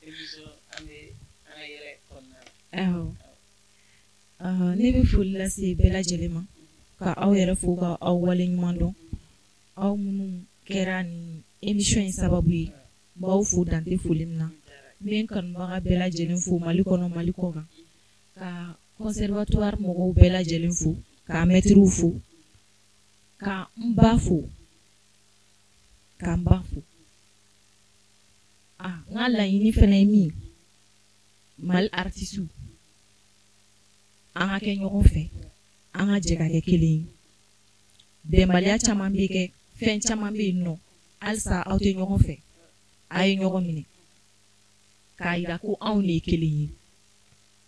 émission an bɛ an ka yɛlɛ kɔnɔna la ne bɛ foli lase bɛɛ lajɛlen ma ka aw yɛrɛ fo ka aw wale ɲuman dɔn aw minnu kɛra ni émission in sababu ye n b'aw fo dante foli min na n bɛ n kanubaga bɛɛ lajɛlen fo Mali kɔnɔ Mali kɔ kan ka conservatoire mɔgɔw bɛɛ lajɛlen fo ka maîtriw fo ka n ba fo ka n ba fo n ka laɲini fana ye min Mali artisiw an ka kɛ ɲɔgɔn fɛ an ka jɛ ka kɛ kelen ye bɛnbaliya caman bɛ kɛ fɛn caman bɛ yen nɔ halisa aw tɛ ɲɔgɔn fɛ a ye ɲɔgɔn minɛ k'a jira ko anw de ye kelen ye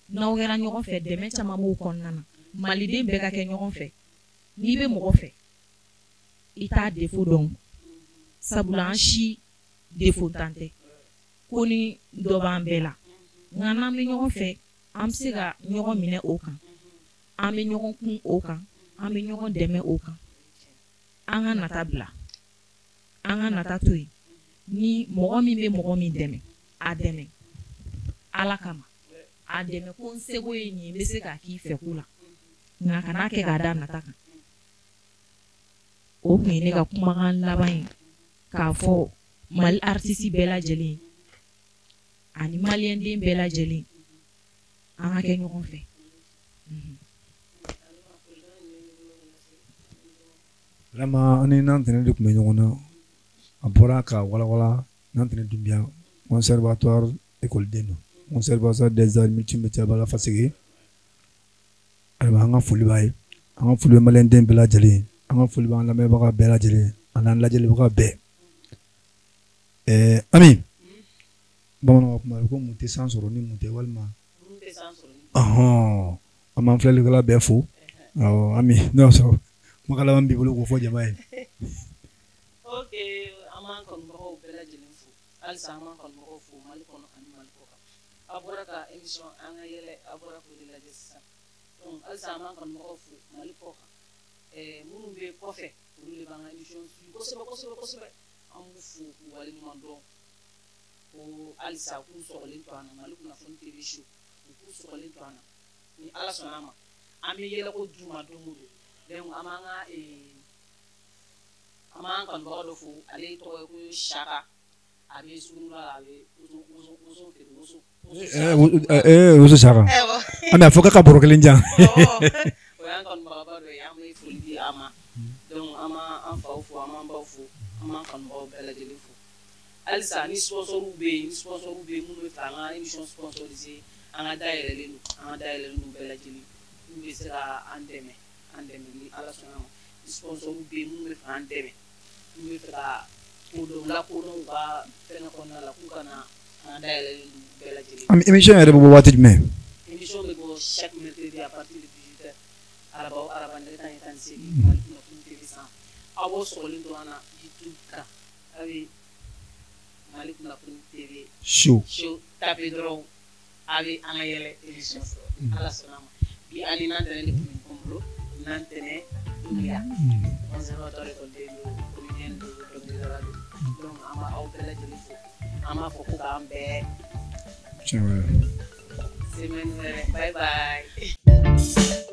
n'aw kɛra ɲɔgɔn fɛ dɛmɛ caman b'o kɔnɔna na maliden bɛɛ ka kɛ ɲɔgɔn fɛ n'i bɛ mɔgɔ fɛ i t'a defo dɔn sabula an si defo tan tɛ ko ni dɔ b'an bɛɛ la nka n'an bɛ ɲɔgɔn fɛ an bɛ se ka ɲɔgɔn minɛ o kan an bɛ ɲɔgɔn kun o kan an bɛ ɲɔgɔn dɛmɛ o kan an ka nata bila an ka nata to yen ni mɔgɔ min bɛ mɔgɔ min dɛmɛ a dɛmɛ ala kama a dɛmɛ ko n seko ye nin ye n bɛ se k'a k'i fɛ ko la nka kana kɛ k'a da nata kan o tun ye ne ka kumakan laban ye k'a fɔ Mali artiste bɛɛ lajɛlen ani maliyɛnden bɛɛ lajɛlen an ka kɛ ɲɔgɔn fɛ vraiment an ni n'an tɛnɛ de tun bɛ ɲɔgɔn na a bɔra ka walawala n'an tɛnɛ dunbiya conservatoire écoleden don conservatoire des arts multimédia Bala Faseke ayiwa an ka foli b'a ye an ka foli bɛ maliyɛnden bɛɛ lajɛlen an ka foli b'an lamɛnbaga bɛɛ lajɛlen ani an lajɛlibaga bɛɛ Ami bamananw ka kuma ko mun tɛ san sɔrɔ ni mun tɛ walima an b'an filɛlikɛla bɛɛ fo Ami n'o y'a sɔrɔ kumakan laban b'i bolo k'o fɔ jama ye ok an b'an kanubagaw bɛɛ lajɛlen fo halisa an b'an kanubagaw fo Mali kɔnɔ ani Mali kɔ kan a bɔra ka émission an ka yɛlɛ a bɔra k'o de lajɛ sisan donc halisa an b'an kanubagaw fo Mali kɔ kan minnu bɛ kɔfɛ olu de b'an ka émission suivi kosɛbɛ an b'u fo k'u waleɲuman dɔn ko halisa k'u sɔgɔlen to an na Mali kunnafoni TV show k'u sɔgɔlen to an na ni ala sɔnna a ma an bɛ yɛlɛ ko d'u ma don o don donc an b'an kanubaga dɔ fo ale tɔgɔ ye ko Saka a bɛ sugunɛ la a bɛ woso feere woso Saka Ami a fɔ k'a ka bɔrɔ kelen jan o y'an kanubagaba dɔ ye an bɛ foli di a ma donc an b'an faw fo an b'an baw fo an b'an kanubagaw bɛɛ lajɛlen fo halisa ni sponsoriw bɛ yen minnu bɛ fɛ an ka émission sponsoriser an ka dayɛlɛlen don bɛɛ lajɛlen n'u bɛ se ka an dɛmɛ ni ala sɔnna ma sponsoriw bɛ yen minnu bɛ fɛ an dɛmɛ n'u bɛ fɛ ka lakodɔn u ka fɛn kɔnɔna la k'u ka na an ka dayɛlɛlen don bɛɛ lajɛlen. Ami émission yɛrɛ bɛ bɔ waati jumɛn? émission bɛ bɔ chaque mercredi à partir de 18h araba nɛgɛ kanɲɛ 18 Mali kunnafoni TV sanfɛ aw b'o sɔgɔlen to an na YouTube kan a bɛ Mali kunnafoni TV show tape dɔrɔn a bɛ an ka yɛlɛ émission sɔrɔ ala sɔnna a ma bi ani n'an tɛnɛ de tun bɛ ɲɔgɔn bolo n'an tɛnɛ Dunuya conservatoire écoleden don comédienne don dɔnkilidala don donc an b'a aw bɛɛ lajɛlen fo an b'a fɔ ko k'an bɛɛ semaine wɛrɛ bye bye.